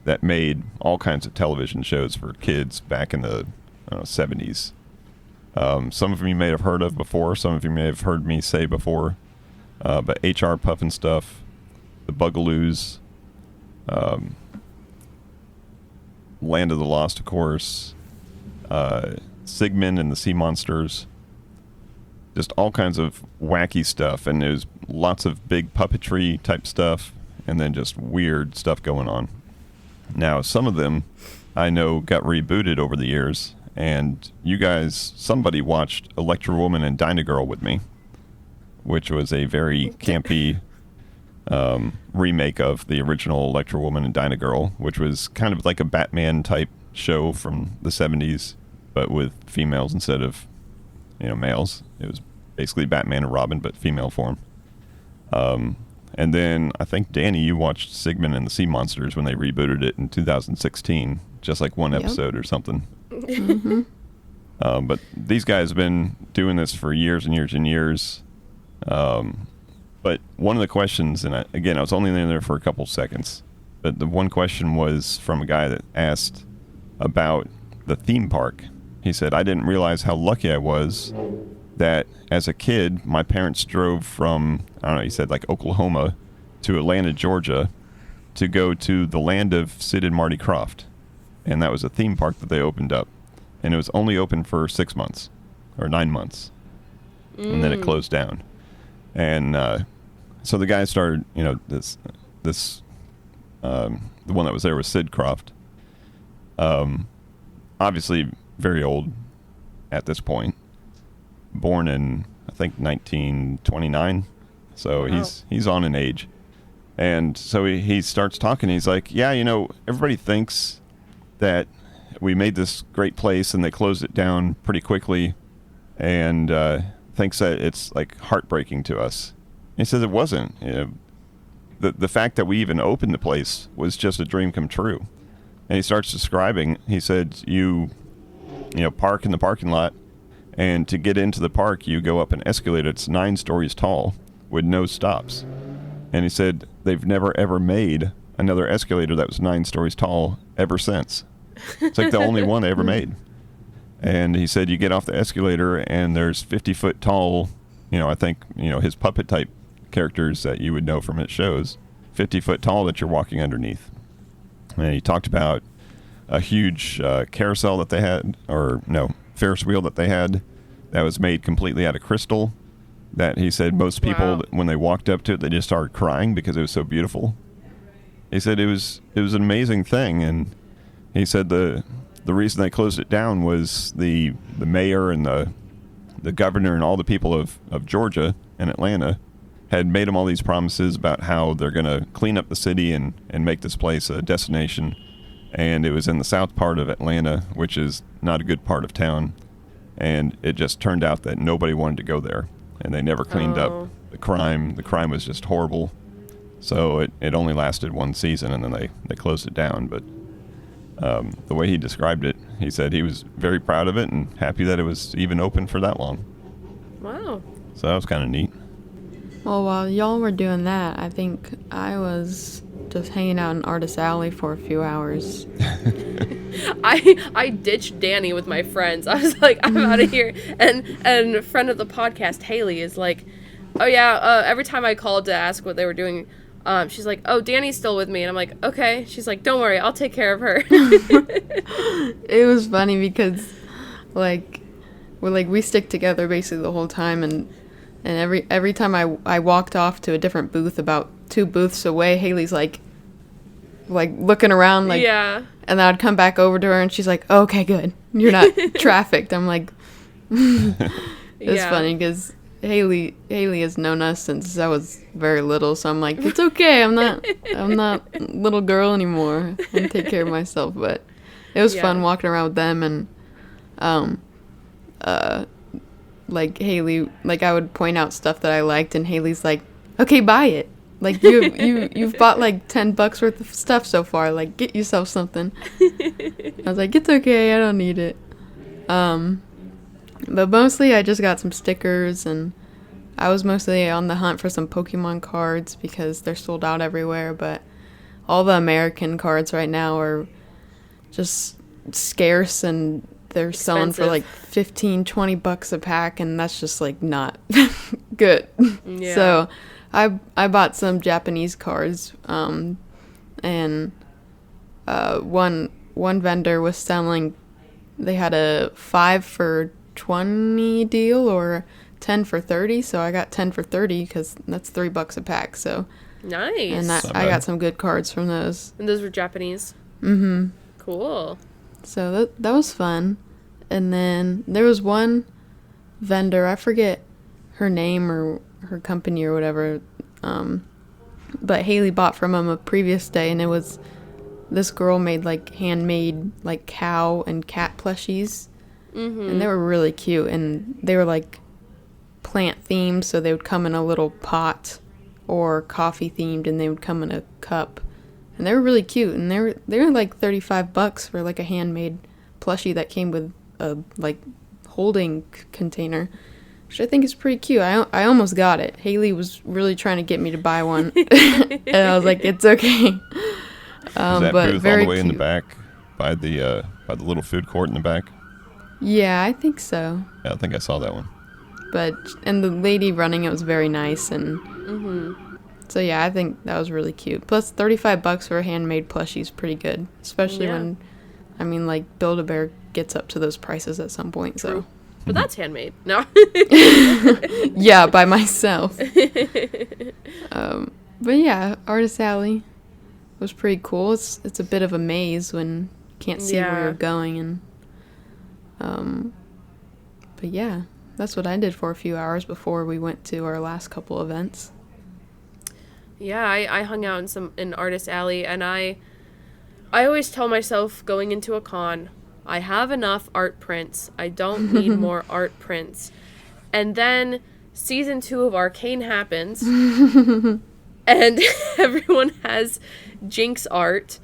that made all kinds of television shows for kids back in the 70s. Some of you may have heard of before, some of you may have heard me say before, but HR Puffin Stuff, The Bugaloos, Land of the Lost, of course, Sigmund and the Sea Monsters, just all kinds of wacky stuff, and there's lots of big puppetry type stuff, and then just weird stuff going on. Now, some of them I know got rebooted over the years, and you guys, somebody watched Electra Woman and Dyna Girl with me, which was a very campy remake of the original Electra Woman and Dyna Girl, which was kind of like a Batman type show from the 70s, but with females instead of males. It was basically Batman and Robin, but female form. And then I think, Danny, you watched Sigmund and the Sea Monsters when they rebooted it in 2016, just like one episode or something. Mm-hmm. But these guys have been doing this for years and years and years. But one of the questions, and I was only in there for a couple seconds, but the one question was from a guy that asked about the theme park. He said, "I didn't realize how lucky I was that as a kid, my parents drove from," I don't know, he said like Oklahoma to Atlanta, Georgia, to go to the land of Sid and Marty Croft. And that was a theme park that they opened up. And it was only open for 6 months or 9 months. And then it closed down. And so the guy started, the one that was there was Sid Croft. Obviously very old at this point. Born in, I think, 1929. So Wow. he's on in age. And so he starts talking. He's like, yeah, everybody thinks that we made this great place and they closed it down pretty quickly, and thinks that it's like heartbreaking to us. And he says it wasn't. The fact that we even opened the place was just a dream come true. And he starts describing, he said, you park in the parking lot, and to get into the park, you go up an escalator. It's 9 stories tall with no stops. And he said they've never, ever made another escalator that was 9 stories tall ever since. It's like the only one they ever made. And he said you get off the escalator, and there's 50-foot tall, I think, his puppet type characters that you would know from his shows, 50-foot tall that you're walking underneath. And he talked about a huge carousel that they had, Ferris wheel that they had that was made completely out of crystal, that he said most people, Wow. when they walked up to it, they just started crying because it was so beautiful. He said it was an amazing thing, and he said the reason they closed it down was the mayor and the governor and all the people of Georgia and Atlanta had made them all these promises about how they're going to clean up the city and make this place a destination. And it was in the south part of Atlanta, which is not a good part of town. And it just turned out that nobody wanted to go there. And they never cleaned up the crime. The crime was just horrible. So it only lasted 1 season, and then they closed it down. But the way he described it, he said he was very proud of it and happy that it was even open for that long. Wow. So that was kind of neat. Well, while y'all were doing that, I think I was just hanging out in Artist Alley for a few hours. I ditched Danny with my friends. I was like, I'm out of here. And a friend of the podcast, Haley, is like, oh yeah, every time I called to ask what they were doing, she's like, oh, Danny's still with me. And I'm like, okay. She's like, don't worry, I'll take care of her. It was funny because, like, we stick together basically the whole time, and every time I walked off to a different booth about 2 booths away, Haley's like looking around, like, yeah. And then I'd come back over to her, and she's like, oh, okay, good, you're not trafficked. I'm like, it's funny because Haley has known us since I was very little, so I'm like, it's okay, I'm not little girl anymore. I can take care of myself. But it was fun walking around with them, and like Haley, like I would point out stuff that I liked, and Haley's like, okay, buy it. Like you've bought like $10 worth of stuff so far. Like, get yourself something. I was like, it's okay, I don't need it. But mostly I just got some stickers, and I was mostly on the hunt for some Pokemon cards because they're sold out everywhere. But all the American cards right now are just scarce, and they're selling for like $15-20 a pack, and that's just like not good. Yeah. So I bought some Japanese cards, and one vendor was selling, they had a 5 for $20 deal or 10 for $30, so I got 10 for $30 because that's $3 a pack. So nice. And I got some good cards from those. And those were Japanese. Cool. So that was fun. And then there was one vendor, I forget her name or her company or whatever, but Haley bought from him a previous day, and it was, this girl made like handmade like cow and cat plushies, and they were really cute, and they were like plant themed, so they would come in a little pot, or coffee themed, and they would come in a cup, and they were really cute, and they were like $35 for like a handmade plushie that came with a like holding container, which I think is pretty cute. I almost got it. Haley was really trying to get me to buy one, and I was like, it's okay. Is that but booth very all the way cute. in the back by the little food court in the back? Yeah, I think so. Yeah, I think I saw that one. And the lady running it was very nice, and so yeah, I think that was really cute. Plus $35 for a handmade plushie is pretty good, especially when, I mean, like, Build-A-Bear gets up to those prices at some point. True. So. But that's handmade. No. Yeah, by myself. But yeah, Artist Alley was pretty cool. It's a bit of a maze when you can't see where you're going, and but yeah, that's what I did for a few hours before we went to our last couple events. Yeah, I hung out in Artist Alley, and I always tell myself going into a con, I have enough art prints. I don't need more art prints. And then season 2 of Arcane happens, and everyone has Jinx art.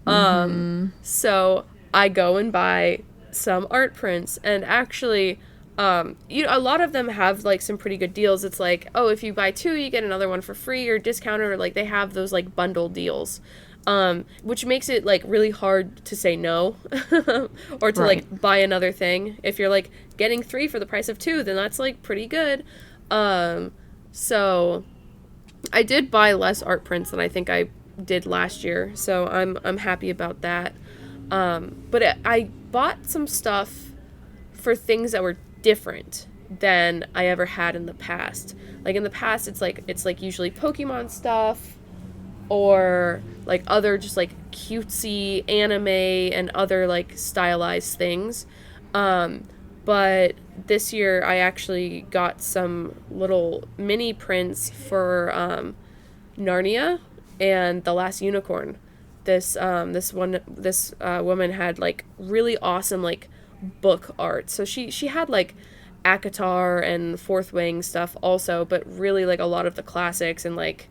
So I go and buy some art prints, and actually, a lot of them have like some pretty good deals. It's like, oh, if you buy 2, you get another one for free or discounted, or like they have those like bundle deals. Which makes it like really hard to say no or to like buy another thing. If you're like getting 3 for the price of 2, then that's like pretty good. So I did buy less art prints than I think I did last year, so I'm happy about that. But I bought some stuff for things that were different than I ever had in the past. Like in the past, it's like usually Pokemon stuff, or like other just like cutesy anime and other like stylized things. But this year I actually got some little mini prints for Narnia and The Last Unicorn. This woman had like really awesome like book art. So she had like ACOTAR and Fourth Wing stuff also, but really like a lot of the classics and like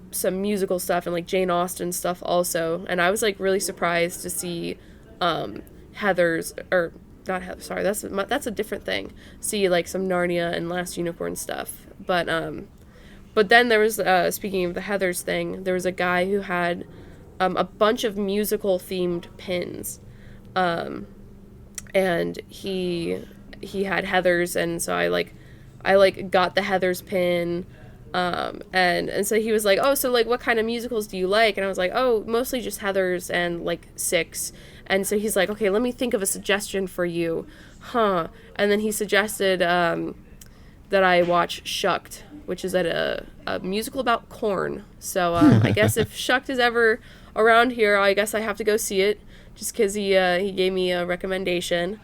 some musical stuff and like Jane Austen stuff also. And I was like really surprised to see Heather's, or not Heather, sorry, that's a different thing. See like some Narnia and Last Unicorn stuff. But then there was, speaking of the Heather's thing, there was a guy who had a bunch of musical themed pins. And he had Heathers, and so I got the Heathers pin. And so he was like, oh, so like what kind of musicals do you like? And I was like, oh, mostly just Heathers and like Six. And so he's like, okay, let me think of a suggestion for you. And then he suggested that I watch Shucked, which is a musical about corn. So I guess if Shucked is ever around here, I guess I have to go see it, just because he gave me a recommendation.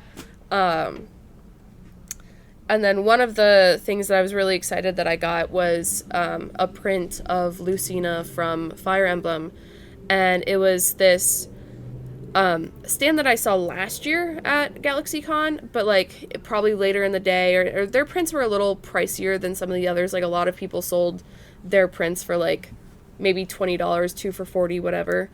And then one of the things that I was really excited that I got was a print of Lucina from Fire Emblem. And it was this stand that I saw last year at GalaxyCon, but like probably later in the day, or their prints were a little pricier than some of the others. Like a lot of people sold their prints for like maybe $20, 2 for $40, whatever.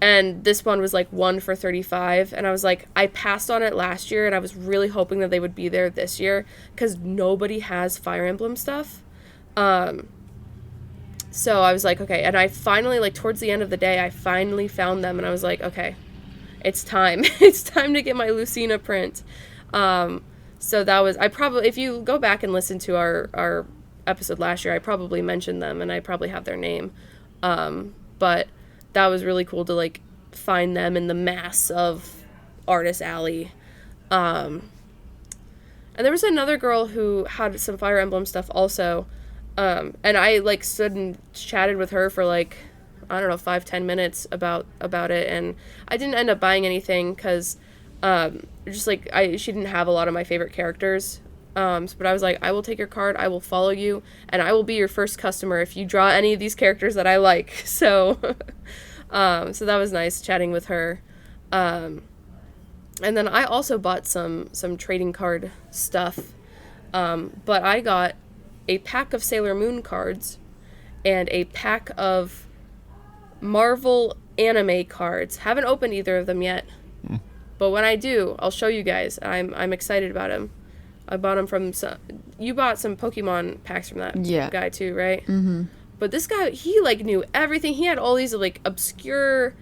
And this one was like 1 for $35. And I was like, I passed on it last year, and I was really hoping that they would be there this year, because nobody has Fire Emblem stuff. So I was like, okay. And I finally, like towards the end of the day, I finally found them, and I was like, okay, it's time. It's time to get my Lucina print. So that was, if you go back and listen to our episode last year, I probably mentioned them, and I probably have their name. But that was really cool to like find them in the mass of Artist Alley. And there was another girl who had some Fire Emblem stuff also. And I like stood and chatted with her for like, I don't know, 5-10 minutes about it. And I didn't end up buying anything because, just like she didn't have a lot of my favorite characters. But I was like, I will take your card, I will follow you, and I will be your first customer if you draw any of these characters that I like. So, so that was nice chatting with her. And then I also bought some trading card stuff. But I got a pack of Sailor Moon cards and a pack of Marvel anime cards. Haven't opened either of them yet. But when I do, I'll show you guys. I'm excited about them. I bought them from you bought some Pokemon packs from that guy too, right? Mm-hmm. But this guy, he like knew everything. He had all these like obscure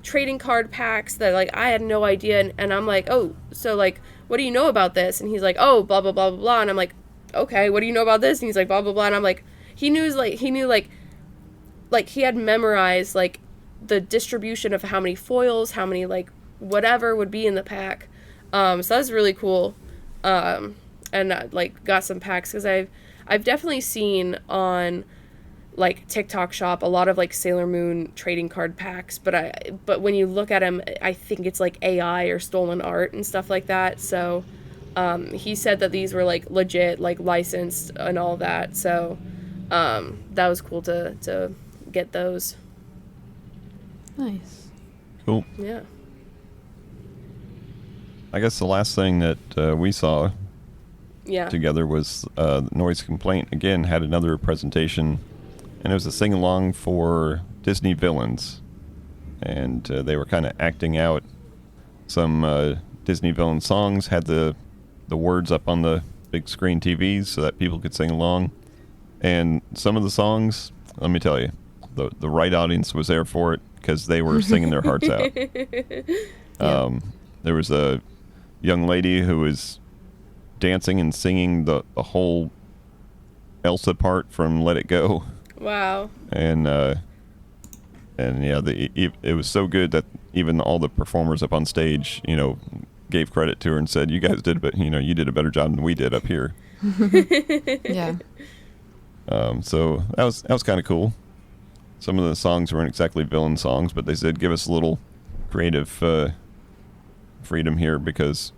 trading card packs that like I had no idea, and I'm like, oh, so like what do you know about this? And he's like, oh, blah blah blah blah blah, and I'm like, okay, what do you know about this? And he's like, blah blah blah, and I'm like, he knew he had memorized like the distribution of how many foils, how many like whatever would be in the pack. So that was really cool. And like got some packs because I've definitely seen on like TikTok shop a lot of like Sailor Moon trading card packs, but when you look at them, I think it's like AI or stolen art and stuff like that. So he said that these were like legit, like licensed and all that. So that was cool to get those. Nice. Cool. Yeah. I guess the last thing that we saw together was Noise Complaint again had another presentation, and it was a sing-along for Disney villains, and they were kind of acting out some Disney villain songs, had the words up on the big screen TVs so that people could sing along, and some of the songs, let me tell you, the right audience was there for it because they were singing their hearts out. There was a young lady who was dancing and singing the whole Elsa part from Let It Go. Wow. And yeah, it was so good that even all the performers up on stage, gave credit to her and said, "You guys did, but you did a better job than we did up here." Yeah. So that was kind of cool. Some of the songs weren't exactly villain songs, but they said, "Give us a little creative freedom here because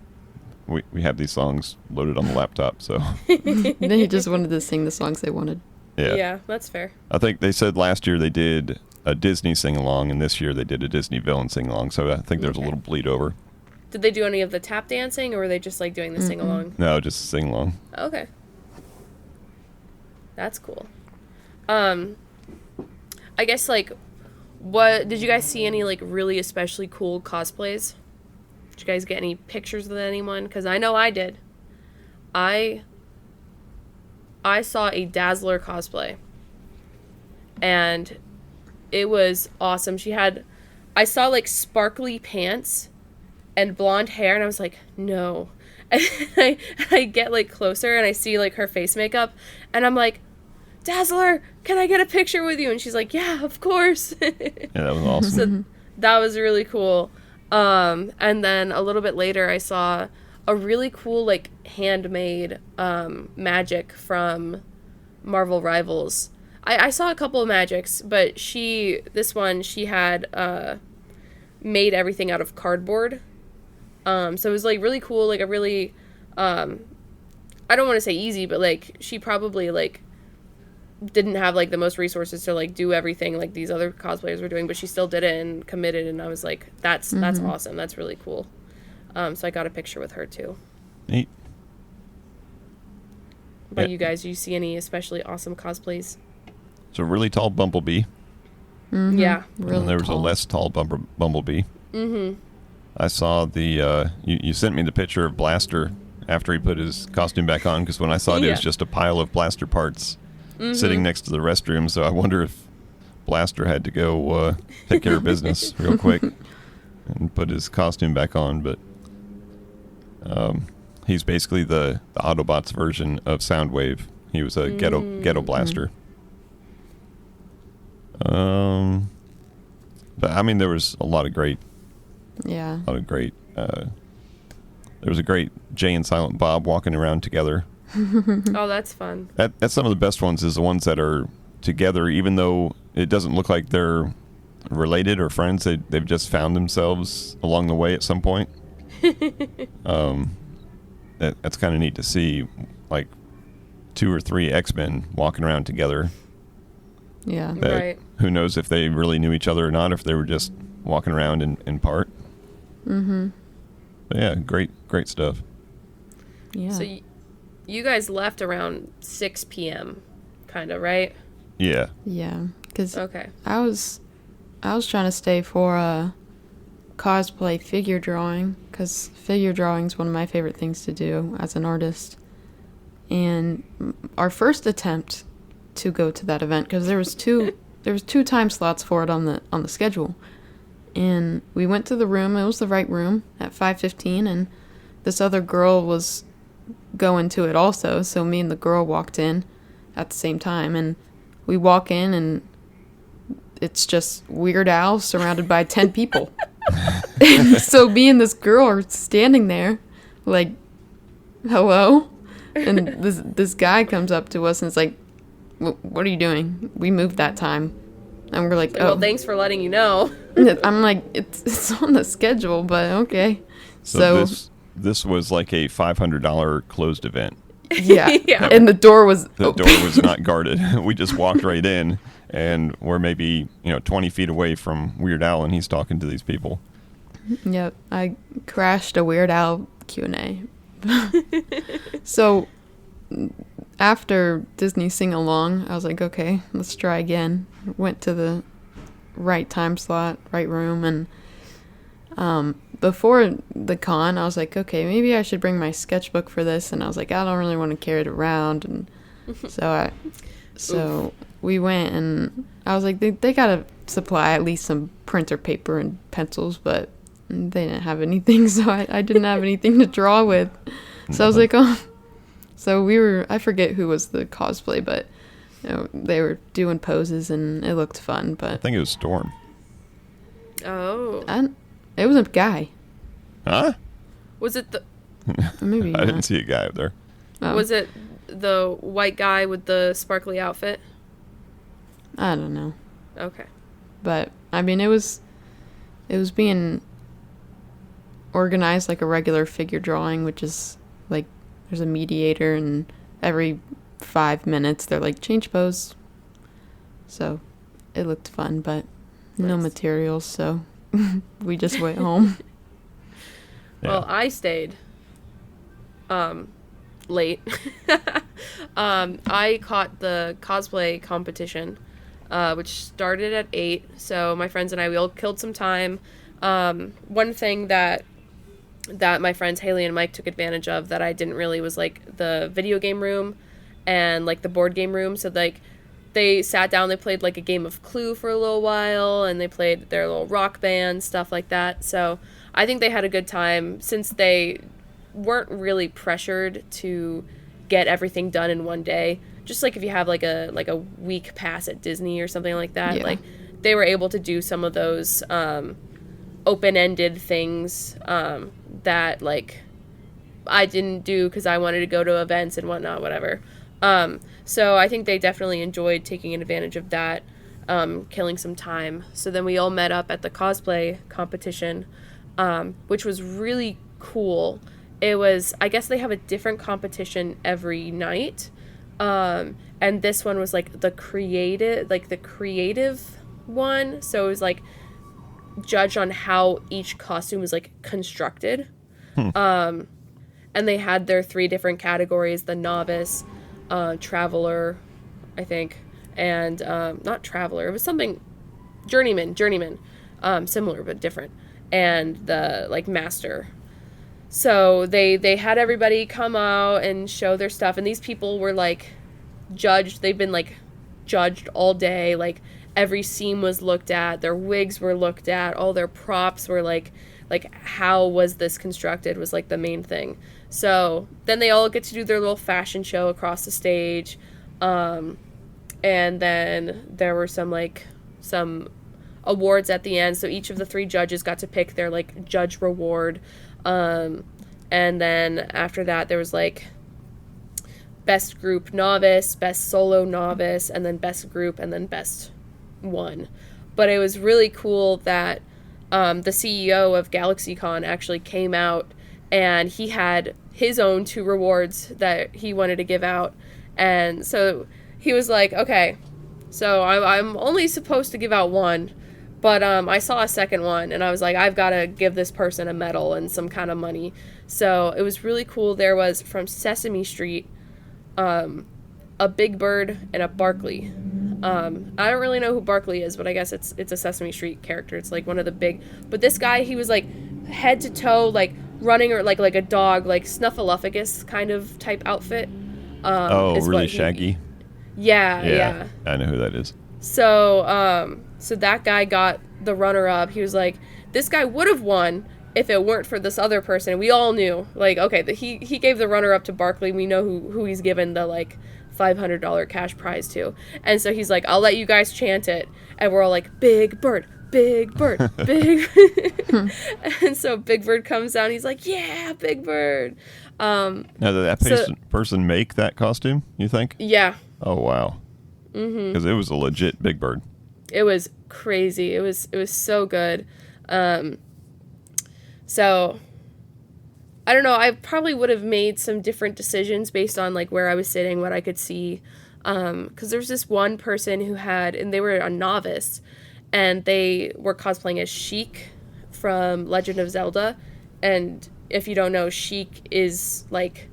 we have these songs loaded on the laptop." So They just wanted to sing the songs they wanted. Yeah, that's fair. I think they said last year they did a Disney sing-along, and this year they did a Disney villain sing-along, so I think there's a little bleed over. Did they do any of the tap dancing, or were they just like doing the sing-along? No, just sing-along. Okay. That's cool. I guess like, what did you guys see any like really especially cool cosplays? Did you guys get any pictures with anyone? Because I know I did. I saw a Dazzler cosplay, and It was awesome. I saw like sparkly pants and blonde hair, and I was like, no. And I get like closer and I see like her face makeup, and I'm like, Dazzler, can I get a picture with you? And she's like, yeah, of course. Yeah, that was awesome. So that was really cool. And then a little bit later, I saw a really cool like handmade magic from Marvel Rivals. I saw a couple of magics, but she had made everything out of cardboard. So it was like really cool, like a really I don't want to say easy, but like she probably like didn't have like the most resources to like do everything like these other cosplayers were doing, but she still did it and committed, and I was like, that's awesome. That's really cool. So I got a picture with her too. Neat. But you guys, do you see any especially awesome cosplays? So really tall Bumblebee. Mm-hmm. Yeah. Really and there was tall. a less tall Bumblebee. Mm-hmm. I saw the, you sent me the picture of Blaster after he put his costume back on, because when I saw it, it was just a pile of Blaster parts sitting next to the restroom, so I wonder if Blaster had to go take care of business real quick and put his costume back on, but he's basically the Autobots version of Soundwave. He was a ghetto blaster. But I mean, there was a lot of great. Yeah. There was a great Jay and Silent Bob walking around together. Oh, that's fun. That's some of the best ones, is the ones that are together, even though it doesn't look like they're related or friends. They've just found themselves along the way at some point. That's kind of neat to see, like 2 or 3 X-Men walking around together. Yeah. Right. Who knows if they really knew each other or not, if they were just walking around in part. Mm-hmm. But yeah, great stuff. Yeah. So you guys left around 6 p.m. kind of, right? Yeah. Yeah. Because Okay. I was trying to stay for a cosplay figure drawing, because figure drawing is one of my favorite things to do as an artist. And our first attempt to go to that event, because there was two time slots for it on the schedule, and we went to the room. It was the right room at 5:15, and this other girl was going to it also, so me and the girl walked in at the same time, and we walk in, and it's just Weird Al surrounded by 10 people. And so me and this girl are standing there like, hello, and this guy comes up to us and is like, what are you doing? We moved that time. And we're like, oh. Well, thanks for letting you know. I'm like, it's on the schedule, but okay. So this was like a $500 closed event. Yeah. Yeah. And the door was The door was not guarded. We just walked right in, and we're maybe 20 feet away from Weird Al, and he's talking to these people. Yep. I crashed a Weird Al Q&A. So after Disney Sing Along, I was like, okay, let's try again. Went to the right time slot, right room, and before the con, I was like, okay, maybe I should bring my sketchbook for this, and I was like, I don't really want to carry it around, and so we went, and I was like, they gotta supply at least some printer paper and pencils, but they didn't have anything, so I didn't have anything to draw with. So I was like, oh. So I forget who was the cosplay, but they were doing poses, and it looked fun. But I think it was Storm. Oh. It was a guy. Huh? Was it the Maybe I didn't see a guy up there. Oh, Was it the white guy with the sparkly outfit? I don't know. Okay. But I mean, it was being organized like a regular figure drawing, which is like there's a mediator, and every 5 minutes they're like, change pose. So it looked fun, but no Nice. materials, so we just went home. Yeah. Well, I stayed late. I caught the cosplay competition, which started at 8. So my friends and I, we all killed some time. One thing that my friends Haley and Mike took advantage of that I didn't really was like the video game room and like the board game room. So like they sat down, they played like a game of Clue for a little while, and they played their little rock band, stuff like that. So I think they had a good time since they weren't really pressured to get everything done in one day. Just like if you have like a week pass at Disney or something like that, Yeah. like they were able to do some of those open-ended things that like I didn't do because I wanted to go to events and whatnot, whatever. So I think they definitely enjoyed taking advantage of that, killing some time. So then we all met up at the cosplay competition, which was really cool. It was, I guess they have a different competition every night. And this one was like the creative one. So it was like judged on how each costume was like constructed. And they had their 3 different categories: the novice, traveler, I think, and not traveler, it was something, journeyman, similar but different, and the like master. So they had everybody come out and show their stuff, and these people were like judged. They've been like judged all day. Like every seam was looked at, their wigs were looked at, all their props were like how was this constructed was like the main thing. So then they all get to do their little fashion show across the stage. And then there were some awards at the end. So each of the 3 judges got to pick their like judge reward. And then after that there was like best group novice, best solo novice, and then best group, and then best one. But it was really cool that the CEO of GalaxyCon actually came out, and he had his own 2 rewards that he wanted to give out. And so he was like, okay, so I'm only supposed to give out 1, but I saw a second one, and I was like, I've got to give this person a medal and some kind of money. So it was really cool. There was, from Sesame Street, a Big Bird and a Barkley. I don't really know who Barkley is, but I guess it's a Sesame Street character. It's like one of the big, but this guy, he was like head to toe, like running, or like a dog, like Snuffleupagus kind of type outfit. Really shaggy. Yeah. I know who that is. So so that guy got the runner up. He was like, this guy would have won if it weren't for this other person. We all knew, like, okay, he gave the runner up to Barkley. We know who he's given the like $500 cash prize to. And so he's like, I'll let you guys chant it. And we're all like, Big Bird, Big Bird, Big And so Big Bird comes down. He's like, yeah, Big Bird. Now, did that person make that costume, you think? Yeah. Oh, wow. Because it was a legit Big Bird. It was crazy. It was so good. So I don't know. I probably would have made some different decisions based on like where I was sitting, what I could see. Because there's this one person who had, and they were a novice, and they were cosplaying as Sheik from Legend of Zelda. And if you don't know, Sheik is like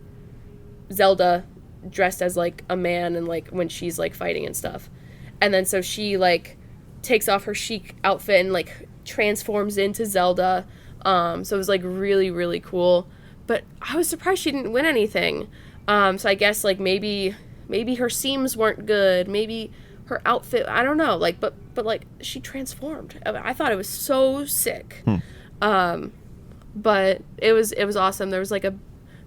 Zelda dressed as like a man, and like when she's like fighting and stuff. And then so she like takes off her Sheik outfit and like transforms into Zelda. So it was like really, really cool. But I was surprised she didn't win anything. So I guess like maybe her seams weren't good. Maybe her outfit, I don't know. Like, but like she transformed. I thought it was so sick. But it was awesome. There was like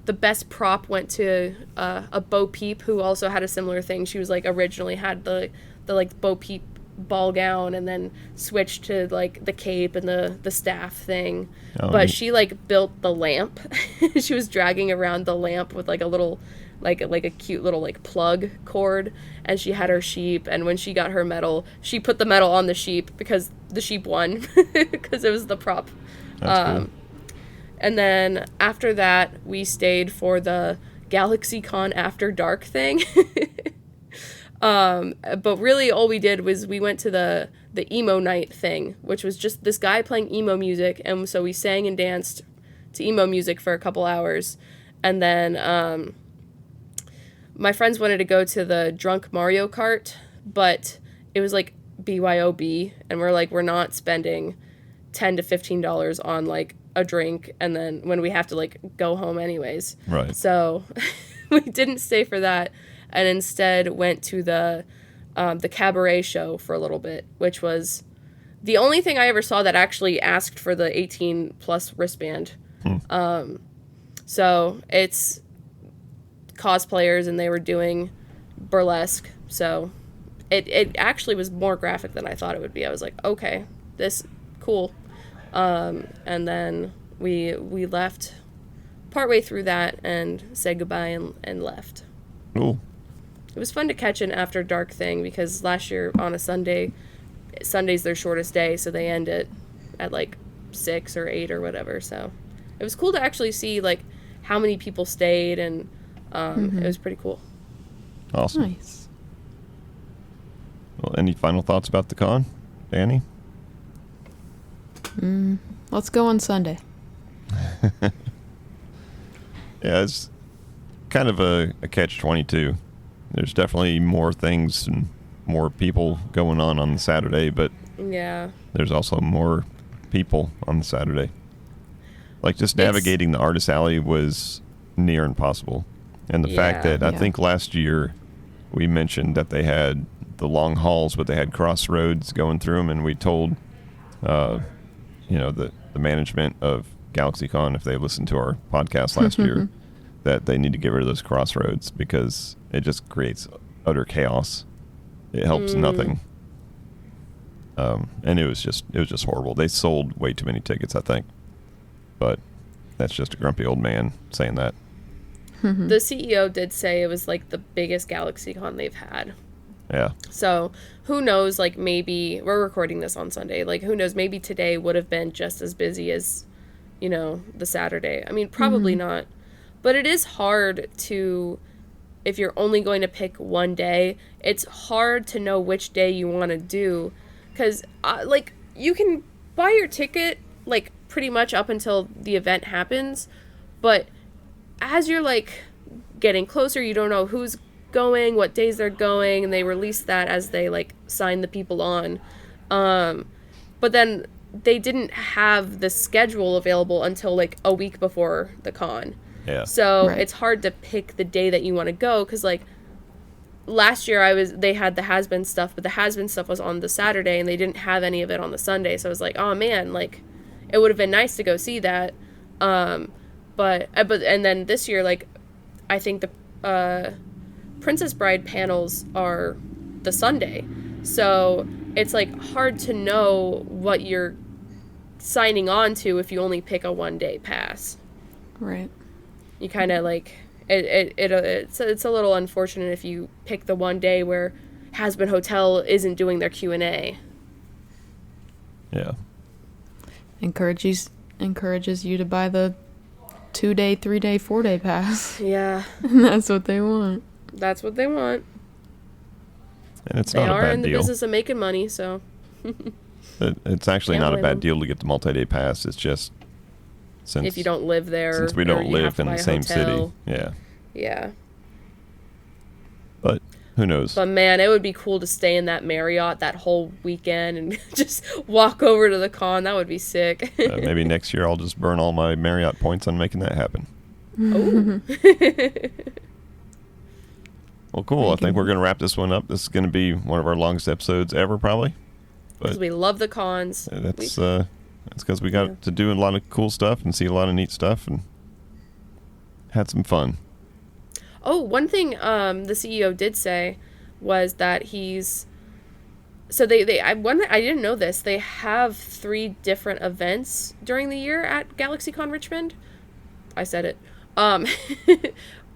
the best prop went to a Bo Peep, who also had a similar thing. She was like originally had the like Bo Peep ball gown, and then switched to like the cape and the staff thing. But she like built the lamp. She was dragging around the lamp with like a little like a cute little like plug cord, and she had her sheep, and when she got her medal, she put the medal on the sheep because the sheep won because it was the prop. That's cool. And then after that we stayed for the GalaxyCon After Dark thing. But really all we did was we went to the emo night thing, which was just this guy playing emo music. And so we sang and danced to emo music for a couple hours. And then, my friends wanted to go to the drunk Mario Kart, but it was like BYOB. And we're like, we're not spending $10 to $15 on like a drink. And then when we have to like go home anyways. Right. So we didn't stay for that. And instead went to the the cabaret show for a little bit, which was the only thing I ever saw that actually asked for the 18 plus wristband. So it's cosplayers and they were doing burlesque. So it actually was more graphic than I thought it would be. I was like, okay, this cool. And then we left partway through that and said goodbye and left. Cool. It was fun to catch an after dark thing because last year on a Sunday's their shortest day, so they end it at like 6 or 8 or whatever. So it was cool to actually see like how many people stayed, and it was pretty cool. Awesome. Nice. Well, any final thoughts about the con, Danny? Let's go on Sunday. Yeah, it's kind of a catch-22. There's definitely more things and more people going on the Saturday, but Yeah. there's also more people on the Saturday. Like, just navigating the artist alley was near impossible. And the fact that I think last year we mentioned that they had the long halls, but they had crossroads going through them, and we told, the management of GalaxyCon, if they listened to our podcast last year, that they need to get rid of those crossroads because it just creates utter chaos. It helps nothing. And it was just horrible. They sold way too many tickets, I think. But that's just a grumpy old man saying that. The CEO did say it was like the biggest GalaxyCon they've had. Yeah. So who knows, like maybe we're recording this on Sunday, like who knows, maybe today would have been just as busy as, the Saturday. I mean, probably not. But it is hard to, if you're only going to pick one day, it's hard to know which day you want to do. Because, you can buy your ticket, like, pretty much up until the event happens. But as you're, like, getting closer, you don't know who's going, what days they're going, and they release that as they, like, sign the people on. But then they didn't have the schedule available until, like, a week before the con. Yeah. So it's hard to pick the day that you want to go because, like, last year they had the Has-Been stuff, but the Has-Been stuff was on the Saturday and they didn't have any of it on the Sunday. So I was like, oh man, like, it would have been nice to go see that. But then this year, like, I think the Princess Bride panels are the Sunday, so it's like hard to know what you're signing on to if you only pick a 1-day pass. Right. You kind of like it's a little unfortunate if you pick the one day where Has-Been Hotel isn't doing their Q&A. Yeah. Encourages you to buy the 2-day, 3-day, 4-day pass. Yeah. That's what they want. That's what they want. And it's They not a are bad in the deal. business of making money, so. It's actually Can't not a blame bad them. deal to get the multi-day pass. It's just If you don't live there, since we or don't you have live to in buy the a same hotel. city. Yeah. Yeah. But who knows? But man, it would be cool to stay in that Marriott that whole weekend and just walk over to the con. That would be sick. Maybe next year I'll just burn all my Marriott points on making that happen. Ooh. Well, cool. I think we're going to wrap this one up. This is going to be one of our longest episodes ever, probably. Because we love the cons. That's because we got to do a lot of cool stuff and see a lot of neat stuff and had some fun. Oh, one thing the CEO did say was that he's... So I didn't know this. They have 3 different events during the year at GalaxyCon Richmond. I said it.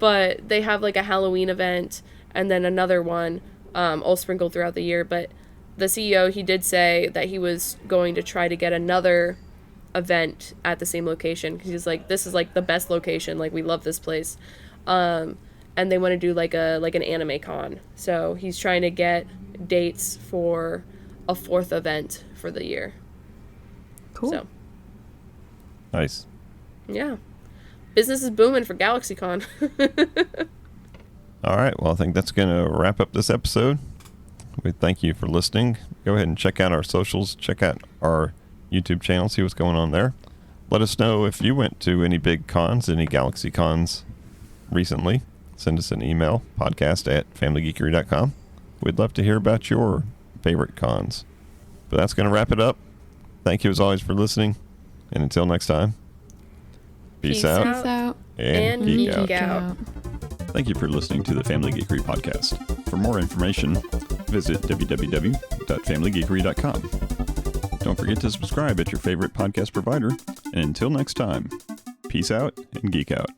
But they have like a Halloween event and then another one all sprinkled throughout the year. But the CEO, he did say that he was going to try to get another event at the same location. Because he's like, this is like the best location. Like, we love this place. And they want to do like an anime con. So he's trying to get dates for a 4th event for the year. Cool. So, Nice. yeah. Business is booming for GalaxyCon. All right. Well, I think that's going to wrap up this episode. We thank you for listening. Go ahead and check out our socials. Check out our YouTube channel. See what's going on there. Let us know if you went to any big cons, any Galaxy cons recently. Send us an email, podcast@familygeekery.com. we'd love to hear about your favorite cons. But that's going to wrap it up. Thank you as always for listening. And until next time, peace out. Peace out. And geek out. Thank you for listening to the Family Geekery podcast. For more information, visit www.familygeekery.com. Don't forget to subscribe at your favorite podcast provider. And until next time, peace out and geek out.